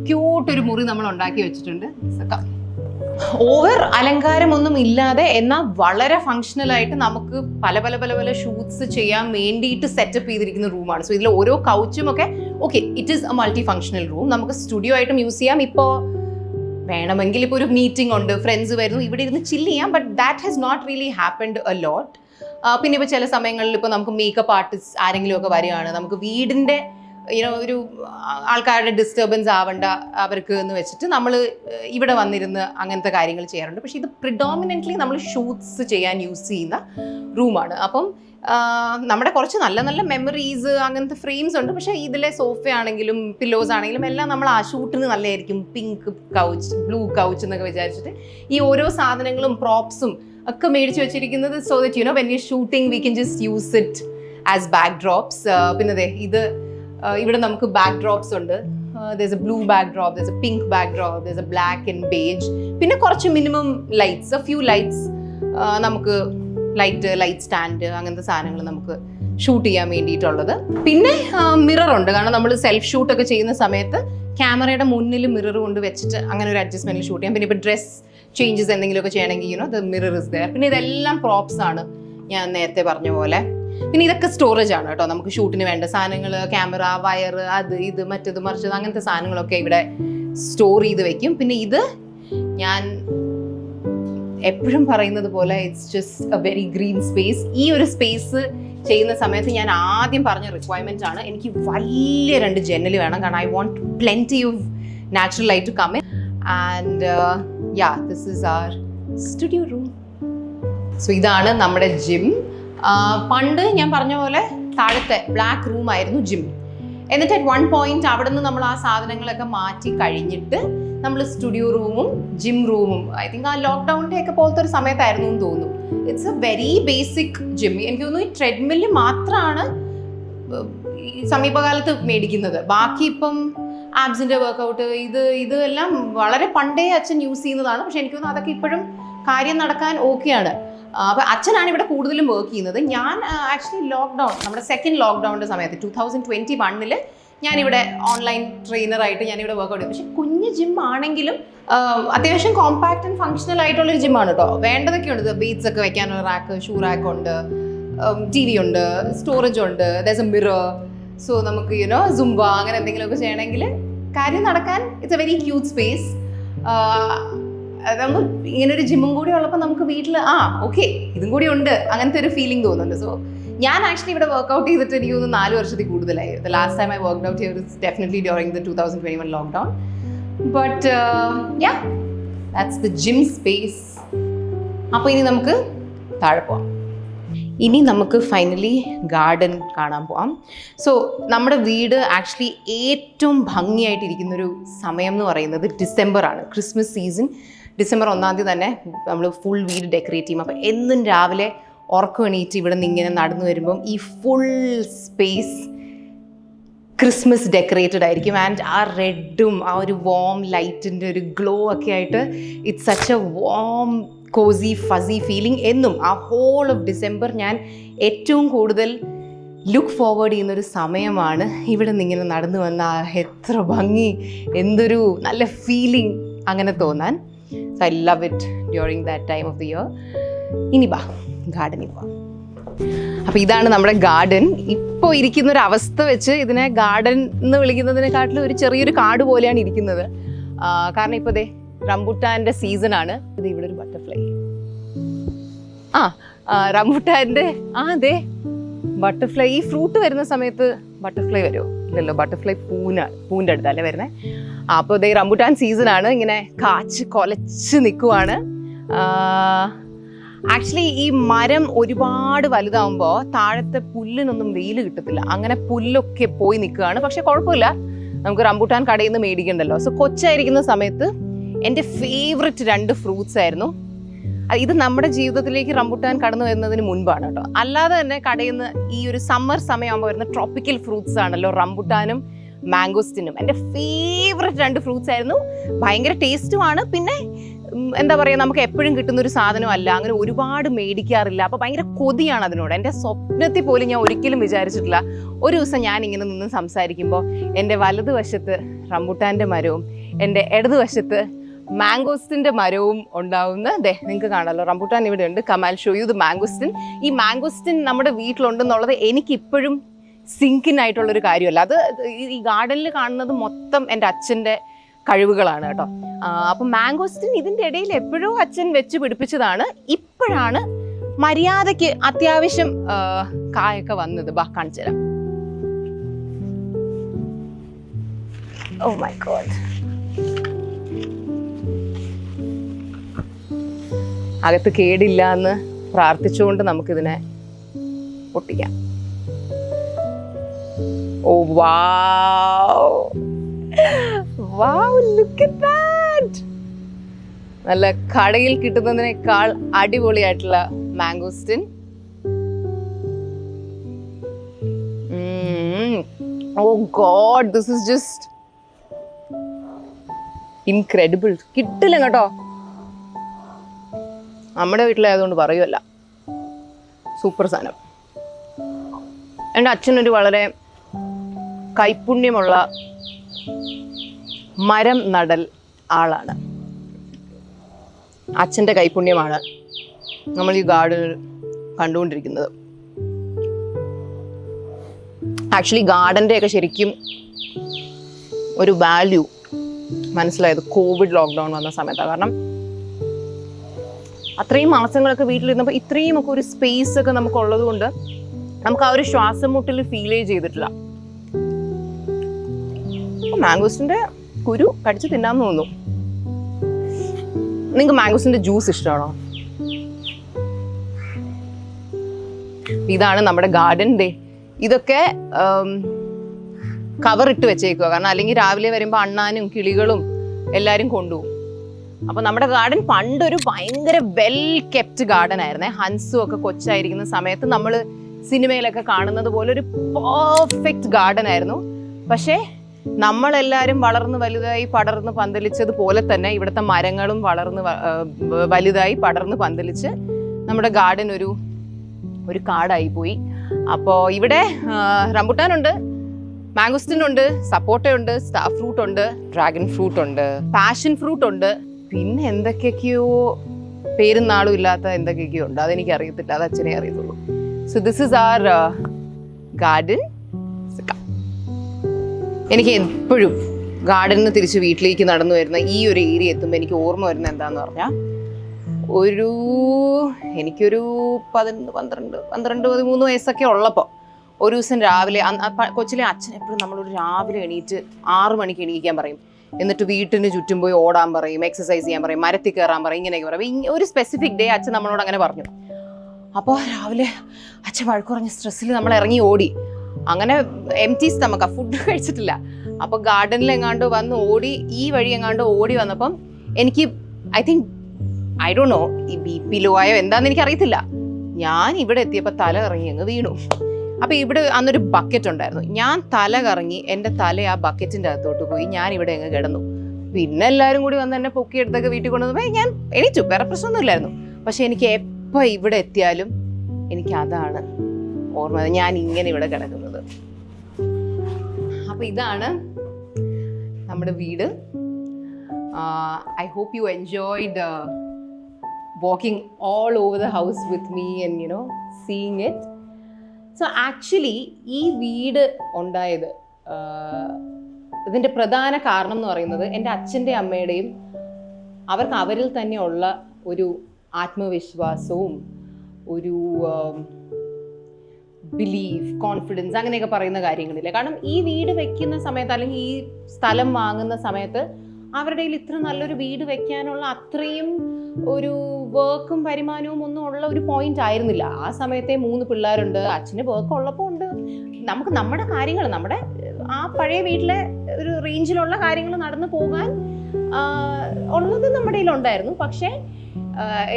ക്യൂട്ടൊരു മുറി നമ്മൾ ഉണ്ടാക്കി വെച്ചിട്ടുണ്ട്. ഓവർ അലങ്കാരമൊന്നും ഇല്ലാതെ എന്നാൽ വളരെ ഫങ്ഷണലായിട്ട് നമുക്ക് പല പല പല പല ഷൂട്ട്സ് ചെയ്യാൻ വേണ്ടിയിട്ട് സെറ്റപ്പ് ചെയ്തിരിക്കുന്ന റൂമാണ്. സോ ഇതിൽ ഓരോ കൗച്ചും ഒക്കെ okay, it is A multi functional room. നമുക്ക് സ്റ്റുഡിയോ ആയിട്ടും യൂസ് ചെയ്യാം. ഇപ്പോൾ വേണമെങ്കിൽ ഇപ്പോൾ ഒരു മീറ്റിംഗ് ഉണ്ട്, ഫ്രണ്ട്സ് വരുന്നു, ഇവിടെ ഇരുന്ന് ചില്ല് ചെയ്യാം. But that has not really happened a lot. പിന്നെ ഇപ്പോൾ ചില സമയങ്ങളിൽ ഇപ്പോൾ നമുക്ക് മേക്കപ്പ് ആർട്ടിസ്റ്റ് ആരെങ്കിലും ഒക്കെ വരികയാണ്, നമുക്ക് വീടിൻ്റെ ഒരു ആൾക്കാരുടെ ഡിസ്റ്റർബൻസ് ആവണ്ട അവർക്ക് എന്ന് വെച്ചിട്ട് നമ്മൾ ഇവിടെ വന്നിരുന്ന് അങ്ങനത്തെ കാര്യങ്ങൾ ചെയ്യാറുണ്ട്. പക്ഷേ ഇത് പ്രിഡോമിനൻ്റ്ലി നമ്മൾ ഷൂട്ട്സ് ചെയ്യാൻ യൂസ് ചെയ്യുന്ന റൂമാണ്. അപ്പം നമ്മുടെ കുറച്ച് നല്ല നല്ല മെമ്മറീസ് അങ്ങനത്തെ ഫ്രെയിംസ് ഉണ്ട്. പക്ഷേ ഇതിലെ സോഫ ആണെങ്കിലും പില്ലോസ് ആണെങ്കിലും എല്ലാം നമ്മൾ ആ ഷൂട്ടിന് നല്ലതായിരിക്കും. പിങ്ക് കൗച്ച്, ബ്ലൂ കൗച്ച് എന്നൊക്കെ വിചാരിച്ചിട്ട് ഈ ഓരോ സാധനങ്ങളും പ്രോപ്സും ഒക്കെ മേടിച്ച് വെച്ചിരിക്കുന്നത് so that when you shooting we can just use it as back drops. പിന്നെ ഇത് ഇവിടെ നമുക്ക് ബാക്ക് ഡ്രോപ്സ് ഉണ്ട്. there's a blue backdrop, there's a pink backdrop, there's a black and beige. പിന്നെ കുറച്ച് minimum lights, a few lights, നമുക്ക് light stand അങ്ങനത്തെ സാധനങ്ങൾ നമുക്ക് ഷൂട്ട് ചെയ്യാൻ വേണ്ടിയിട്ടുള്ളത്. പിന്നെ മിറർ ഉണ്ട്, കാരണം നമ്മൾ സെൽഫ് ഷൂട്ടൊക്കെ ചെയ്യുന്ന സമയത്ത് ക്യാമറയുടെ മുന്നിൽ മിറർ കൊണ്ട് വെച്ചിട്ട് അങ്ങനെ ഒരു അഡ്ജസ്റ്റ്മെന്റിൽ ഷൂട്ട് ചെയ്യാം. പിന്നെ ഇപ്പോൾ ഡ്രസ് ചേഞ്ചസ് എന്തെങ്കിലുമൊക്കെ ചെയ്യണമെങ്കിൽ ദ മിറർ ഇസ് ദെയർ. പിന്നെ ഇതെല്ലാം പ്രോപ്സ് ആണ് ഞാൻ നേരത്തെ പറഞ്ഞ പോലെ. പിന്നെ ഇതൊക്കെ സ്റ്റോറേജ് ആണ് കേട്ടോ, നമുക്ക് ഷൂട്ടിന് വേണ്ട സാധനങ്ങൾ, ക്യാമറ, വയർ, അത് ഇത് മറ്റത് മറിച്ചത് അങ്ങനത്തെ സാധനങ്ങളൊക്കെ ഇവിടെ സ്റ്റോർ ചെയ്ത് വെക്കും. പിന്നെ ഇത് ഞാൻ എപ്പോഴും പറയുന്നത് പോലെ it's just A very green space. ഈ ഒരു സ്പേസ് ചെയ്യുന്ന സമയത്ത് ഞാൻ ആദ്യം പറഞ്ഞ റിക്വയർമെന്റ് ആണ്, എനിക്ക് വലിയ 2 ജനൽ വേണം, കാരണം I want plenty of natural light to come in. And this is our studio room. So ഇതാണ് നമ്മുടെ ജിം. പണ്ട് ഞാൻ പറഞ്ഞ പോലെ താഴത്തെ ബ്ലാക്ക് റൂം ആയിരുന്നു ജിം. എന്നിട്ട് അറ്റ് 1 പോയിന്റ് അവിടെ നിന്ന് നമ്മൾ ആ സാധനങ്ങളൊക്കെ മാറ്റി കഴിഞ്ഞിട്ട് നമ്മൾ സ്റ്റുഡിയോ റൂമും ജിം റൂമും, ഐ തിങ്ക് ആ ലോക്ക്ഡൗണിൻ്റെ ഒക്കെ പോലത്തെ ഒരു സമയത്തായിരുന്നു എന്ന് തോന്നുന്നു. It's a very basic gym. എനിക്ക് തോന്നുന്നു ഈ ട്രെഡ്മില്ല് മാത്രമാണ് ഈ സമീപകാലത്ത് മേടിക്കുന്നത്. ബാക്കി ഇപ്പം ആബ്സിൻ്റെ വർക്കൗട്ട് ഇത് എല്ലാം വളരെ പണ്ടേ അച്ഛൻ യൂസ് ചെയ്യുന്നതാണ്. പക്ഷെ എനിക്ക് തോന്നുന്നു അതൊക്കെ ഇപ്പോഴും കാര്യം നടക്കാൻ ഓക്കെയാണ്. അപ്പം അച്ഛനാണ് ഇവിടെ കൂടുതലും വർക്ക് ചെയ്യുന്നത്. ഞാൻ ആക്ച്വലി ലോക്ക്ഡൗൺ, നമ്മുടെ സെക്കൻഡ് ലോക്ക്ഡൗണിൻ്റെ സമയത്ത് 2021 ഞാനിവിടെ ഓൺലൈൻ ട്രെയിനറായിട്ട് ഞാനിവിടെ വർക്കൗട്ട് ചെയ്തു. പക്ഷെ കുഞ്ഞ് ജിം ആണെങ്കിലും അത്യാവശ്യം കോമ്പാക്ട് ആൻഡ് ഫങ്ഷണൽ ആയിട്ടുള്ളൊരു ജിമ്മാണ് കേട്ടോ. വേണ്ടതൊക്കെ ഉണ്ട്, ബീറ്റ്സ് ഒക്കെ വെക്കാനുള്ള റാക്ക്, ഷൂ റാക്ക് ഉണ്ട്, TV ഉണ്ട്, സ്റ്റോറേജ് ഉണ്ട്, ദെയർസ് എ മിറർ. സോ നമുക്ക് സുംബ അങ്ങനെ എന്തെങ്കിലുമൊക്കെ ചെയ്യണമെങ്കിൽ കാര്യം നടക്കാൻ it's a very cute space. നമുക്ക് ഇങ്ങനൊരു ജിമ്മും കൂടി ഉള്ളപ്പോൾ നമുക്ക് വീട്ടിൽ ഓക്കെ ഇതും കൂടി ഉണ്ട് അങ്ങനത്തെ ഒരു ഫീലിംഗ് തോന്നുന്നുണ്ട്. സോ ഞാൻ ആക്ച്വലി ഇവിടെ വർക്കൗട്ട് ചെയ്തിട്ട് എനിക്ക് തോന്നുന്നു 4 വർഷത്തിൽ കൂടുതലായി. The last time I worked out here is definitely during the 2021 lockdown. But that's the gym space. അപ്പോൾ ഇനി നമുക്ക് താഴെ പോവാം. ഇനി നമുക്ക് ഫൈനലി ഗാർഡൻ കാണാൻ പോവാം. സോ നമ്മുടെ വീട് ആക്ച്വലി ഏറ്റവും ഭംഗിയായിട്ടിരിക്കുന്നൊരു സമയം എന്ന് പറയുന്നത് ഡിസംബർ ആണ്. ക്രിസ്മസ് സീസൺ ഡിസംബർ 1 തന്നെ നമ്മൾ ഫുൾ വീട് ഡെക്കറേറ്റ് ചെയ്യും. അപ്പോൾ എന്നും രാവിലെ ഉറക്കം എണീറ്റ് ഇവിടെ നിന്ന് ഇങ്ങനെ നടന്നു വരുമ്പം ഈ ഫുൾ സ്പേസ് ക്രിസ്മസ് ഡെക്കറേറ്റഡ് ആയിരിക്കും. ആൻഡ് ആ റെഡും ആ ഒരു വാം ലൈറ്റിൻ്റെ ഒരു ഗ്ലോ ഒക്കെ ആയിട്ട് it's such a warm cosy fuzzy feeling. എന്നും ആ ഹോൾ ഓഫ് ഡിസംബർ ഞാൻ ഏറ്റവും കൂടുതൽ ലുക്ക് ഫോർവേഡ് ചെയ്യുന്നൊരു സമയമാണ്. ഇവിടെ നിന്ന് ഇങ്ങനെ നടന്നു വന്ന എത്ര ഭംഗി, എന്തൊരു നല്ല ഫീലിംഗ് അങ്ങനെ തോന്നാൻ. So I love it during that time of the year. ഇനി ബാ ഗാർഡനിൽ പോവാം. അപ്പോൾ ഇതാണ് നമ്മുടെ ഗാർഡൻ. ഇപ്പോൾ ഇരിക്കുന്നൊരു അവസ്ഥ വെച്ച് ഇതിനെ ഗാർഡൻ എന്ന് വിളിക്കുന്നതിനെക്കാട്ടിലും ഒരു ചെറിയൊരു കാട് പോലെയാണ് ഇരിക്കുന്നത്. കാരണം ഇപ്പോൾ ദേ റംബുട്ടാൻ്റെ സീസണാണ്. ഇത് ഇവിടെ ഒരു ബട്ടർഫ്ലൈ, റംബുട്ടാൻ്റെ അതെ ബട്ടർഫ്ലൈ. ഈ ഫ്രൂട്ട് വരുന്ന സമയത്ത് ബട്ടർഫ്ലൈ വരുമോ? ഇല്ലല്ലോ, ബട്ടർഫ്ലൈ പൂവിൻ്റെ അടുത്തല്ലേ വരുന്നത്. അപ്പോൾ ഇതേ റംബുട്ടാൻ സീസണാണ്. ഇങ്ങനെ കാച്ച് കൊലച്ച് നിൽക്കുവാണ്. ആക്ച്വലി ഈ മരം ഒരുപാട് വലുതാവുമ്പോൾ താഴത്തെ പുല്ലിനൊന്നും വെയിൽ കിട്ടത്തില്ല. അങ്ങനെ പുല്ലൊക്കെ പോയി നിൽക്കുകയാണ്. പക്ഷെ കുഴപ്പമില്ല, നമുക്ക് റംബുട്ടാൻ കടയിൽ നിന്ന് മേടിക്കണ്ടല്ലോ. സോ കൊച്ചായിരിക്കുന്ന സമയത്ത് എൻ്റെ ഫേവററ്റ് 2 ഫ്രൂട്ട്സ് ആയിരുന്നു. ഇത് നമ്മുടെ ജീവിതത്തിലേക്ക് റംബുട്ടാൻ കടന്നു വരുന്നതിന് മുൻപാണ് കേട്ടോ. അല്ലാതെ തന്നെ കടയിൽ നിന്ന് ഈ ഒരു സമ്മർ സമയമാകുമ്പോൾ വരുന്ന ട്രോപ്പിക്കൽ ഫ്രൂട്ട്സ് ആണല്ലോ റംബുട്ടാനും മാംഗോസ്റ്റിനും. എൻ്റെ ഫേവററ്റ് 2 ഫ്രൂട്ട്സ് ആയിരുന്നു. ഭയങ്കര ടേസ്റ്റുമാണ്. പിന്നെ എന്താ പറയുക, നമുക്ക് എപ്പോഴും കിട്ടുന്നൊരു സാധനമല്ല, അങ്ങനെ ഒരുപാട് മേടിക്കാറില്ല. അപ്പോൾ ഭയങ്കര കൊതിയാണ് അതിനോട്. എൻ്റെ സ്വപ്നത്തിൽ പോലും ഞാൻ ഒരിക്കലും വിചാരിച്ചിട്ടില്ല ഒരു ദിവസം ഞാൻ ഇങ്ങനെ നിന്ന് സംസാരിക്കുമ്പോൾ എൻ്റെ വലതുവശത്ത് റംബുട്ടാൻ്റെ മരവും എൻ്റെ ഇടതുവശത്ത് മാംഗോസ്റ്റിൻ്റെ മരവും ഉണ്ടാവുന്ന. നിങ്ങൾക്ക് കാണാമല്ലോ, റംബുട്ടാൻ ഇവിടെ ഉണ്ട്. Kamal show you the mangosteen. ഈ മാംഗോസ്റ്റിൻ നമ്മുടെ വീട്ടിലുണ്ടെന്നുള്ളത് എനിക്കിപ്പോഴും സിങ്കിനായിട്ടുള്ളൊരു കാര്യമല്ല. അത് ഈ ഗാർഡനിൽ കാണുന്നത് മൊത്തം എൻ്റെ അച്ഛൻ്റെ കഴിവുകളാണ് കേട്ടോ. അപ്പം മാംഗോസ്റ്റിൻ ഇതിൻ്റെ ഇടയിൽ എപ്പോഴോ അച്ഛൻ വെച്ച് പിടിപ്പിച്ചതാണ്. ഇപ്പോഴാണ് മര്യാദയ്ക്ക് അത്യാവശ്യം കായൊക്കെ വന്നത്. കാണിച്ചു തരാം. ഓ മൈ ഗോഡ്, അകത്ത് കേടില്ല എന്ന് പ്രാർത്ഥിച്ചുകൊണ്ട് നമുക്കിതിനെ പൊട്ടിക്കാം. Oh wow wow, look at that. നല്ല കടയിൽ കിട്ടുന്നതിനേക്കാൾ അടിപൊളിയായിട്ടുള്ള mangosteen. Oh God, this is just incredible. കിട്ടില്ല കേട്ടോ. നമ്മുടെ വീട്ടിലായതുകൊണ്ട് പറയുമല്ല. സൂപ്പർ സാധനം. എൻ്റെ അച്ഛനൊരു വളരെ കൈപുണ്യമുള്ള മരം നടൽ ആളാണ്. അച്ഛൻ്റെ കൈപുണ്യമാണ് നമ്മൾ ഈ ഗാർഡനിൽ കണ്ടുകൊണ്ടിരിക്കുന്നത്. ആക്ച്വലി ഗാർഡൻ്റെയൊക്കെ ശരിക്കും ഒരു വാല്യൂ മനസ്സിലായത് കോവിഡ് ലോക്ക്ഡൗൺ വന്ന സമയത്താണ്. കാരണം അത്രയും മാസങ്ങളൊക്കെ വീട്ടിലിരുന്നപ്പോൾ ഇത്രയും ഒക്കെ ഒരു സ്പേസ് ഒക്കെ നമുക്കുള്ളത് കൊണ്ട് നമുക്ക് ആ ഒരു ശ്വാസം മുട്ടൽ ഫീൽ ചെയ്തിട്ടില്ല. മാംഗോസിന്റെ കുരു കടിച്ച് തിന്നാന്ന് തോന്നുന്നു. നിങ്ങൾക്ക് മാംഗോസിന്റെ ജ്യൂസ് ഇഷ്ടമാണോ? ഇതാണ് നമ്മുടെ ഗാർഡൻ. ഡേ ഇതൊക്കെ കവറിട്ട് വെച്ചേക്കുക. കാരണം അല്ലെങ്കിൽ രാവിലെ വരുമ്പോൾ അണ്ണാനും കിളികളും എല്ലാവരും കൊണ്ടുപോകും. അപ്പൊ നമ്മുടെ ഗാർഡൻ പണ്ടൊരു ഭയങ്കര വെൽ കെപ്റ്റ് ഗാർഡൻ ആയിരുന്നേ. ഹൻസും ഒക്കെ കൊച്ചായിരിക്കുന്ന സമയത്ത് നമ്മൾ സിനിമയിലൊക്കെ കാണുന്നത് പോലെ ഒരു പെർഫെക്റ്റ് ഗാർഡൻ ആയിരുന്നു. പക്ഷേ നമ്മളെല്ലാവരും വളർന്ന് വലുതായി പടർന്ന് പന്തലിച്ചതുപോലെ തന്നെ ഇവിടുത്തെ മരങ്ങളും വളർന്ന് വലുതായി പടർന്ന് പന്തലിച്ച് നമ്മുടെ ഗാർഡൻ ഒരു കാടായി പോയി. അപ്പോൾ ഇവിടെ റംബുട്ടാനുണ്ട്, മാംഗോസ്റ്റിനുണ്ട്, സപ്പോട്ടയുണ്ട്, സ്റ്റാർ ഫ്രൂട്ട് ഉണ്ട്, ഡ്രാഗൺ ഫ്രൂട്ട് ഉണ്ട്, പാഷൻ ഫ്രൂട്ട് ഉണ്ട്, പിന്നെ എന്തൊക്കെയൊക്കെയോ പേരും നാളും ഇല്ലാത്ത എന്തൊക്കെയൊക്കെയോ ഉണ്ട്. അതെനിക്ക് അറിയത്തില്ല, അത് അച്ഛനെ അറിയത്തുള്ളൂ. So this is our garden. എനിക്ക് എപ്പോഴും ഗാർഡനിൽ നിന്ന് തിരിച്ച് വീട്ടിലേക്ക് നടന്നു വരുന്ന ഈ ഒരു ഏരിയ എത്തുമ്പോൾ എനിക്ക് ഓർമ്മ വരുന്നത് എന്താന്ന് പറഞ്ഞാൽ എനിക്കൊരു 13 വയസ്സൊക്കെ ഉള്ളപ്പോൾ ഒരു ദിവസം രാവിലെ കൊച്ചിലെ അച്ഛൻ എപ്പോഴും നമ്മളൊരു രാവിലെ എണീറ്റ് 6 മണിക്ക് എണീക്കാൻ പറയും. എന്നിട്ട് വീട്ടിന് ചുറ്റും പോയി ഓടാൻ പറയും, എക്സസൈസ് ചെയ്യാൻ പറയും, മരത്തിൽ കയറാൻ പറയും, ഇങ്ങനെയൊക്കെ പറയും. ഒരു സ്പെസിഫിക് ഡേ അച്ഛൻ നമ്മളോട് അങ്ങനെ പറഞ്ഞു. അപ്പോൾ രാവിലെ അച്ഛൻ വഴക്കുറഞ്ഞ സ്ട്രെസ്സിൽ നമ്മൾ ഇറങ്ങി ഓടി. അങ്ങനെ എംപ്റ്റി സ്റ്റമക്കാ, ഫുഡ് കഴിച്ചിട്ടില്ല. അപ്പോൾ ഗാർഡനിൽ എങ്ങാണ്ട് വന്ന് ഓടി, ഈ വഴി എങ്ങാണ്ട് ഓടി വന്നപ്പം എനിക്ക് ഐ ഡോണ്ട് നോ ഈ BP ലോ ആയോ എന്താണെന്ന് എനിക്ക് അറിയത്തില്ല. ഞാൻ ഇവിടെ എത്തിയപ്പോൾ തല കറങ്ങി അങ്ങ് വീണു. അപ്പോൾ ഇവിടെ അന്നൊരു ബക്കറ്റ് ഉണ്ടായിരുന്നു. ഞാൻ തല കറങ്ങി, എൻ്റെ തല ആ ബക്കറ്റിൻ്റെ അകത്തോട്ട് പോയി. ഞാൻ ഇവിടെ അങ്ങ് കിടന്നു. പിന്നെ എല്ലാവരും കൂടി വന്ന് എന്നെ പൊക്കിയെടുത്തൊക്കെ വീട്ടിൽ കൊണ്ടുവന്നപ്പോൾ ഞാൻ എണീച്ചു. വേറെ പ്രശ്നമൊന്നുമില്ലായിരുന്നു. പക്ഷെ എനിക്ക് എപ്പോൾ ഇവിടെ എത്തിയാലും എനിക്ക് അതാണ് ഓർമ്മ, ഞാൻ ഇങ്ങനെ ഇവിടെ കിടക്കുന്നത്. അപ്പോൾ ഇതാണ് നമ്മുടെ വീട്. I hope you enjoyed walking all over the house with me and seeing it. So actually ഈ വീട് ഉണ്ടായത് ഇതിൻ്റെ പ്രധാന കാരണം എന്ന് പറയുന്നത് എൻ്റെ അച്ഛൻ്റെ അമ്മയുടെയും അവർക്ക് അവരിൽ തന്നെയുള്ള ഒരു ആത്മവിശ്വാസവും ഒരു ബിലീഫ്, കോൺഫിഡൻസ് അങ്ങനെയൊക്കെ പറയുന്ന കാര്യങ്ങളില്ല. കാരണം ഈ വീട് വെക്കുന്ന സമയത്ത് അല്ലെങ്കിൽ ഈ സ്ഥലം വാങ്ങുന്ന സമയത്ത് അവരുടെ കയ്യിൽ ഇത്ര നല്ലൊരു വീട് വെക്കാനുള്ള അത്രയും ഒരു വർക്കും വരുമാനവും ഒന്നും ഉള്ള ഒരു പോയിന്റ് ആയിരുന്നില്ല. ആ സമയത്തെ 3 പിള്ളേരുണ്ട്, അച്ഛന് വർക്ക് ഉള്ളപ്പോൾ ഉണ്ട്. നമുക്ക് നമ്മുടെ കാര്യങ്ങൾ, നമ്മുടെ ആ പഴയ വീട്ടിലെ ഒരു റേഞ്ചിലുള്ള കാര്യങ്ങൾ നടന്നു പോകാൻ ഉള്ളത് നമ്മുടെ കയ്യിലുണ്ടായിരുന്നു. പക്ഷേ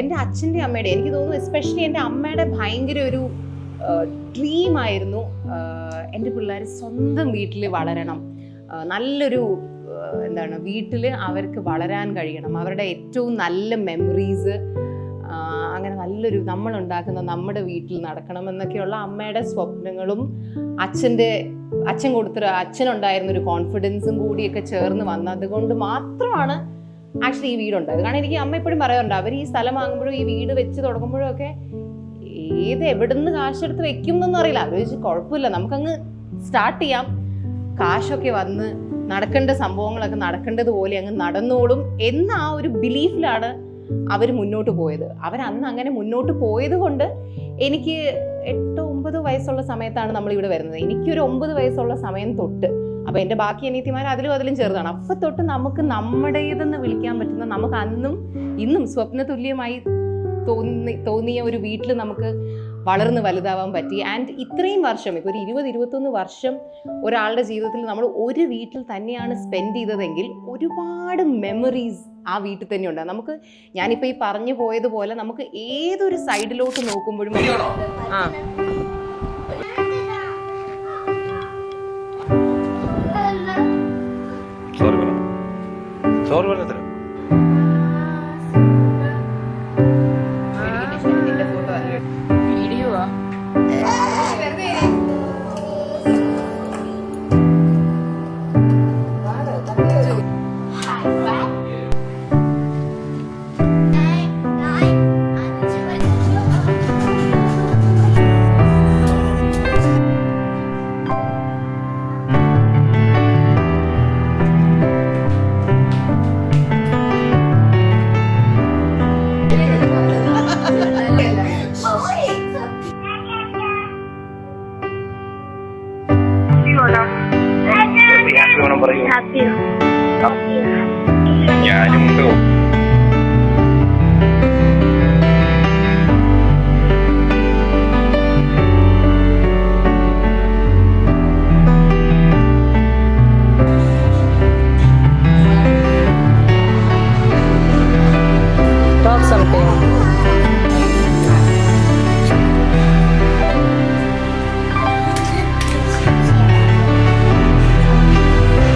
എൻ്റെ അച്ഛൻ്റെ അമ്മയുടെ, എനിക്ക് തോന്നുന്നു എസ്പെഷ്യലി എൻ്റെ അമ്മയുടെ ഭയങ്കര ഒരു ഡ്രീമായിരുന്നു എൻ്റെ പിള്ളേർ സ്വന്തം വീട്ടിൽ വളരണം, നല്ലൊരു വീട്ടിൽ അവർക്ക് വളരാൻ കഴിയണം, അവരുടെ ഏറ്റവും നല്ല മെമ്മറീസ് അങ്ങനെ നല്ലൊരു നമ്മളുണ്ടാക്കുന്ന നമ്മുടെ വീട്ടിൽ നടക്കണമെന്നൊക്കെയുള്ള അമ്മയുടെ സ്വപ്നങ്ങളും അച്ഛനുണ്ടായിരുന്നൊരു കോൺഫിഡൻസും കൂടിയൊക്കെ ചേർന്ന് വന്നതുകൊണ്ട് മാത്രമാണ് ആക്ച്വലി ഈ വീടുണ്ടായത്. കാരണം എനിക്ക് അമ്മ എപ്പോഴും പറയാറുണ്ട്, അവർ ഈ സ്ഥലം വാങ്ങുമ്പോഴും ഈ വീട് വെച്ച് തുടങ്ങുമ്പോഴും ഒക്കെ എവിടുന്ന് കാശെടുത്ത് വെക്കും എന്നൊന്നും അറിയില്ല. അവർ വെച്ച് കുഴപ്പമില്ല, നമുക്കങ്ങ് സ്റ്റാർട്ട് ചെയ്യാം, കാശൊക്കെ വന്ന് നടക്കേണ്ട സംഭവങ്ങളൊക്കെ നടക്കേണ്ടതുപോലെ അങ്ങ് നടന്നോളും എന്ന ആ ഒരു ബിലീഫിലാണ് അവർ മുന്നോട്ട് പോയത്. അവരന്ന് അങ്ങനെ മുന്നോട്ട് പോയത് കൊണ്ട് എനിക്ക് 8-9 വയസ്സുള്ള സമയത്താണ് നമ്മളിവിടെ വരുന്നത്. എനിക്കൊരു 9 വയസ്സുള്ള സമയം തൊട്ട്, അപ്പോൾ എൻ്റെ ബാക്കി അനിയത്തിമാർ അതിലും ചെറുതാണ്, അപ്പം തൊട്ട് നമുക്ക് നമ്മുടേതെന്ന് വിളിക്കാൻ പറ്റുന്ന, നമുക്ക് അന്നും ഇന്നും സ്വപ്ന തുല്യമായി തോന്നിയ ഒരു വീട്ടിൽ നമുക്ക് വളർന്ന് വലുതാവാൻ പറ്റി. ആൻഡ് ഇത്രയും വർഷം, ഇപ്പോൾ ഒരു 20-21 വർഷം ഒരാളുടെ ജീവിതത്തിൽ നമ്മൾ ഒരു വീട്ടിൽ തന്നെയാണ് സ്പെൻഡ് ചെയ്തതെങ്കിൽ ഒരുപാട് മെമ്മറീസ് ആ വീട്ടിൽ തന്നെ ഉണ്ടാകും. നമുക്ക് ഞാനിപ്പോൾ ഈ പറഞ്ഞു പോയതുപോലെ നമുക്ക് ഏതൊരു സൈഡിലോട്ട് നോക്കുമ്പോഴും ചോറ് പോലെ തരാം. ഞാനുണ്ടോ? Talk something.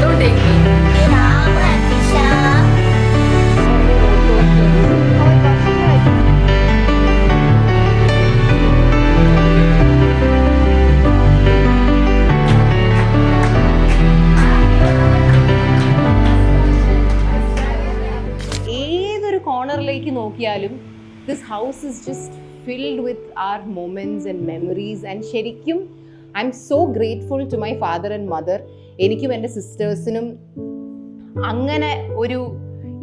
Don't take me. ഏതൊരു കോർണറിലേക്ക് നോക്കിയാലും this house is just filled with our moments and memories. And ശരിക്കും I M so grateful to my father and mother. എനിക്കും എൻ്റെ സിസ്റ്റേഴ്സിനും അങ്ങനെ ഒരു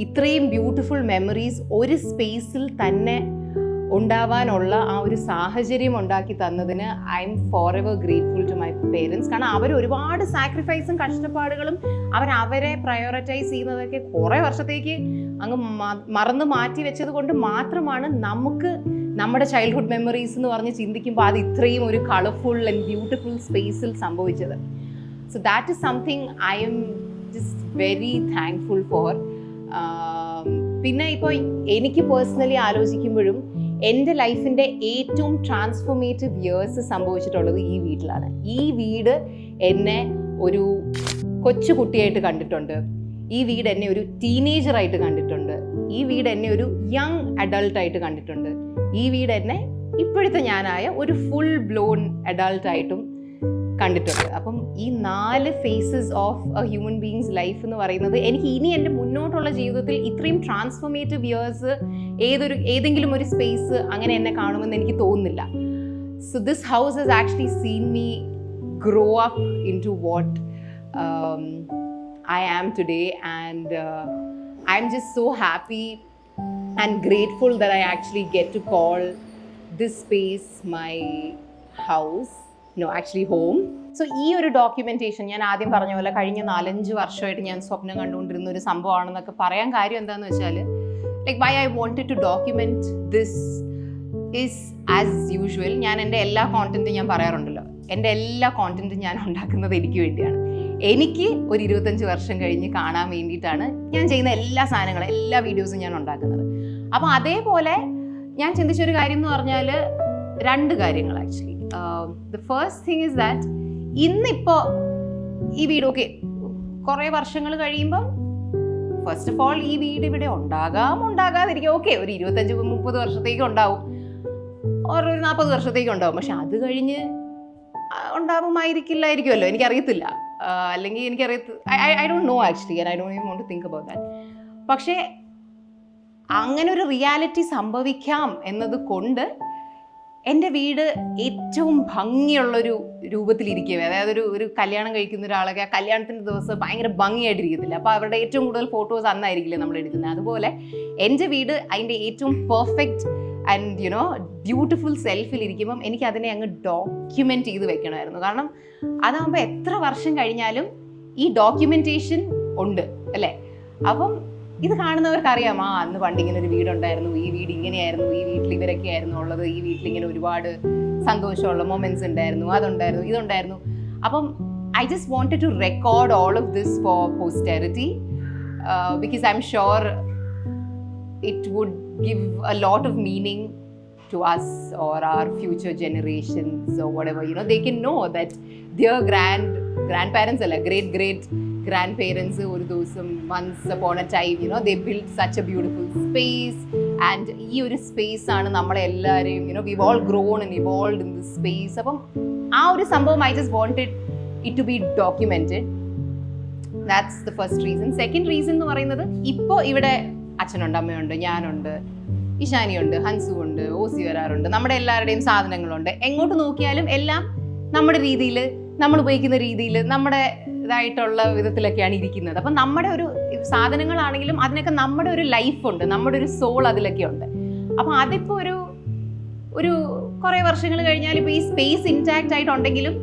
ഇത്രയും ബ്യൂട്ടിഫുൾ മെമ്മറീസ് ഒരു സ്പേസിൽ തന്നെ ഉണ്ടാവാനുള്ള ആ ഒരു സാഹചര്യം ഉണ്ടാക്കി തന്നതിന് I'm forever grateful to my parents. കാരണം അവർ ഒരുപാട് സാക്രിഫൈസും കഷ്ടപ്പാടുകളും അവരെ പ്രയോറിറ്റൈസ് ചെയ്യുന്നതൊക്കെ കുറേ വർഷത്തേക്ക് അങ്ങ് മറന്ന് മാറ്റി വെച്ചത് കൊണ്ട് മാത്രമാണ് നമുക്ക് നമ്മുടെ ചൈൽഡ്ഹുഡ് മെമ്മറീസ് എന്ന് പറഞ്ഞ് ചിന്തിക്കുമ്പോൾ അത് ഇത്രയും ഒരു കളർഫുൾ ആൻഡ് ബ്യൂട്ടിഫുൾ സ്പേസിൽ സംഭവിച്ചത്. So that is something I am just very thankful for. പിന്നെ ഇപ്പോൾ എനിക്ക് പേഴ്സണലി ആലോചിക്കുമ്പോഴും എൻ്റെ ലൈഫിൻ്റെ ഏറ്റവും ട്രാൻസ്ഫോർമേറ്റീവ് ഇയേഴ്സ് സംഭവിച്ചിട്ടുള്ളത് ഈ വീട്ടിലാണ്. ഈ വീട് എന്നെ ഒരു കൊച്ചു കുട്ടിയായിട്ട് കണ്ടിട്ടുണ്ട്. ഈ വീട് എന്നെ ഒരു ടീനേജറായിട്ട് കണ്ടിട്ടുണ്ട്. ഈ വീട് എന്നെ ഒരു യങ് അഡൾട്ടായിട്ട് കണ്ടിട്ടുണ്ട്. ഈ വീട് എന്നെ ഇപ്പോഴത്തെ ഞാനായ ഒരു ഫുൾ ബ്ലോൺ അഡൾട്ടായിട്ടും കണ്ടിട്ടുണ്ട്. അപ്പം ഈ 4 phases of a human beings life എന്ന് പറയുന്നത് എനിക്ക് ഇനി എൻ്റെ മുന്നോട്ടുള്ള ജീവിതത്തിൽ ഇത്രയും ട്രാൻസ്ഫോർമേറ്റീവ് ഇയേഴ്സ് ഏതെങ്കിലും ഒരു സ്പേസ് അങ്ങനെ എന്നെ കാണുമെന്ന് എനിക്ക് തോന്നുന്നില്ല. So this house has actually seen me grow up into what I am today, and I'm just so happy and grateful that I actually get to call this space my house. No, actually home. So ഈ ഒരു documentation ഞാൻ ആദ്യം പറഞ്ഞ പോലെ കഴിഞ്ഞ 4-5 വർഷമായിട്ട് ഞാൻ സ്വപ്നം കണ്ടുകൊണ്ടിരുന്ന ഒരു സംഭവമാണെന്നൊക്കെ പറയാൻ കാര്യം എന്താണെന്ന് വെച്ചാൽ like why I wanted to document this is as usual. ഞാൻ എൻ്റെ എല്ലാ കോണ്ടന്റും ഞാൻ പറയാറുണ്ടല്ലോ, എൻ്റെ എല്ലാ കോണ്ടന്റും ഞാൻ ഉണ്ടാക്കുന്നത് എനിക്ക് വേണ്ടിയാണ്. എനിക്ക് ഒരു 25 വർഷം കഴിഞ്ഞ് കാണാൻ വേണ്ടിയിട്ടാണ് ഞാൻ ചെയ്യുന്ന എല്ലാ സാധനങ്ങളും, എല്ലാ വീഡിയോസും ഞാൻ ഉണ്ടാക്കുന്നത്. അപ്പോൾ അതേപോലെ ഞാൻ ചിന്തിച്ചൊരു കാര്യം എന്ന് പറഞ്ഞാൽ 2 കാര്യങ്ങൾ actually. The first thing is that ഇന്നിപ്പോൾ ഈ വീട് ഓക്കെ കുറേ വർഷങ്ങൾ കഴിയുമ്പം ഫസ്റ്റ് ഓഫ് ഓൾ ഈ വീട് ഇവിടെ ഉണ്ടാകാതിരിക്കും. ഓക്കെ ഒരു 25-30 വർഷത്തേക്ക് ഉണ്ടാവും, ഒരു 40 വർഷത്തേക്ക് ഉണ്ടാവും. പക്ഷെ അത് കഴിഞ്ഞ് ഉണ്ടാവുമായിരിക്കില്ലായിരിക്കുമല്ലോ, എനിക്കറിയത്തില്ല. അല്ലെങ്കിൽ I don't know actually, and I don't even want to think about that. പക്ഷേ അങ്ങനെ ഒരു റിയാലിറ്റി സംഭവിക്കാം എന്നത് കൊണ്ട് എൻ്റെ വീട് ഏറ്റവും ഭംഗിയുള്ളൊരു രൂപത്തിലിരിക്കുക. അതായത് ഒരു കല്യാണം കഴിക്കുന്ന ഒരാളൊക്കെ ആ കല്യാണത്തിൻ്റെ ദിവസം ഭയങ്കര ഭംഗിയായിട്ടിരിക്കത്തില്ല, അപ്പോൾ അവരുടെ ഏറ്റവും കൂടുതൽ ഫോട്ടോസ് അന്നായിരിക്കില്ലേ നമ്മൾ എടുക്കുന്നത്. അതുപോലെ എൻ്റെ വീട് അതിൻ്റെ ഏറ്റവും പെർഫെക്റ്റ് ആൻഡ് യുനോ ബ്യൂട്ടിഫുൾ സെൽഫിലിരിക്കുമ്പം എനിക്ക് അതിനെ അങ്ങ് ഡോക്യുമെൻ്റ് ചെയ്ത് വെക്കണമായിരുന്നു. കാരണം അതാകുമ്പോൾ എത്ര വർഷം കഴിഞ്ഞാലും ഈ ഡോക്യുമെൻറ്റേഷൻ ഉണ്ട് അല്ലേ. അപ്പം ഇത് കാണുന്നവർക്കറിയാം, അന്ന് പണ്ടിങ്ങനെ ഒരു വീടുണ്ടായിരുന്നു, ഈ വീട് ഇങ്ങനെയായിരുന്നു, ഈ വീട്ടിൽ ഇവരൊക്കെ ആയിരുന്നു ഉള്ളത്, ഈ വീട്ടിലിങ്ങനെ ഒരുപാട് സന്തോഷമുള്ള മൊമെൻറ്റ്സ് ഉണ്ടായിരുന്നു, അതുണ്ടായിരുന്നു, ഇതുണ്ടായിരുന്നു. അപ്പം I just wanted to record all of this for posterity because I'm sure it would give a lot of meaning to us or our future generations or whatever. You know, they can know that their grandparents, great grandparents ഒരു ദിവസം once upon a time they build such a beautiful space and ഈ ഒരു space ആണ് നമ്മളെ എല്ലാവരെയും we've all grown and evolve in this space. അപ്പം ആ ഒരു സംഭവം I just wanted it to be documented. That's the first reason. Second reason എന്ന് പറയുന്നത് ഇപ്പോൾ ഇവിടെ അച്ഛനുണ്ട്, അമ്മയുണ്ട്, ഞാനുണ്ട്, ഇഷാനിയുണ്ട്, ഹൻസു ഉണ്ട്, ഓസി വരാറുണ്ട്, നമ്മുടെ എല്ലാവരുടെയും സാധനങ്ങളുണ്ട്. എങ്ങോട്ട് നോക്കിയാലും എല്ലാം നമ്മുടെ രീതിയിൽ, നമ്മൾ ഉപയോഗിക്കുന്ന രീതിയിൽ, നമ്മുടെ ഇതായിട്ടുള്ള വിധത്തിലൊക്കെയാണ് ഇരിക്കുന്നത്. അപ്പം നമ്മുടെ ഒരു സാധനങ്ങളാണെങ്കിലും അതിനൊക്കെ നമ്മുടെ ഒരു ലൈഫുണ്ട്, നമ്മുടെ ഒരു സോൾ അതിലൊക്കെ ഉണ്ട്. അപ്പം അതിപ്പോൾ ഒരു കുറേ വർഷങ്ങൾ കഴിഞ്ഞാൽ ഇപ്പോൾ ഈ സ്പേസ് ഇൻടാക്റ്റ് ആയിട്ടുണ്ടെങ്കിലും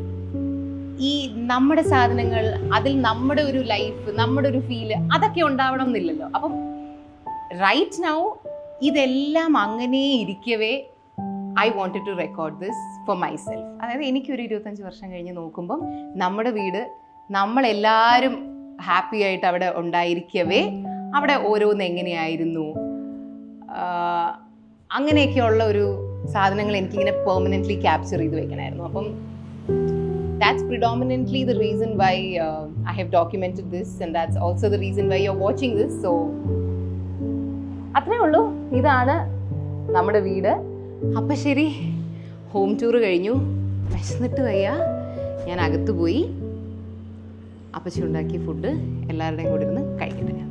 ഈ നമ്മുടെ സാധനങ്ങൾ, അതിൽ നമ്മുടെ ഒരു ലൈഫ്, നമ്മുടെ ഒരു ഫീല് അതൊക്കെ ഉണ്ടാവണം എന്നില്ലല്ലോ. അപ്പം റൈറ്റ് നൗ ഇതെല്ലാം അങ്ങനെ ഇരിക്കവേ I wanted to record this for myself. അതായത് എനിക്കൊരു 25 വർഷം കഴിഞ്ഞ് നോക്കുമ്പം നമ്മുടെ വീട് നമ്മളെല്ലാവരും ഹാപ്പി ആയിട്ട് അവിടെ ഉണ്ടായിരിക്കവേ അവിടെ ഓരോന്ന് എങ്ങനെയായിരുന്നു, അങ്ങനെയൊക്കെയുള്ള ഒരു സാധനങ്ങൾ എനിക്കിങ്ങനെ പെർമനൻ്റ്ലി ക്യാപ്ചർ ചെയ്ത് വെക്കണമായിരുന്നു. അപ്പം that's predominantly the reason why I have documented this, and that's also the reason why you're watching this. So അത്രേ ഉള്ളൂ, ഇതാണ് നമ്മുടെ വീട്. അപ്പം ശരി, ഹോം ടൂർ കഴിഞ്ഞു, വിശന്നിട്ട് വയ്യ, ഞാൻ അകത്ത് പോയി അപ്പച്ചി ഉണ്ടാക്കിയ ഫുഡ് എല്ലാവരുടെയും കൂടെ ഇരുന്ന് കഴിക്കട്ടെ.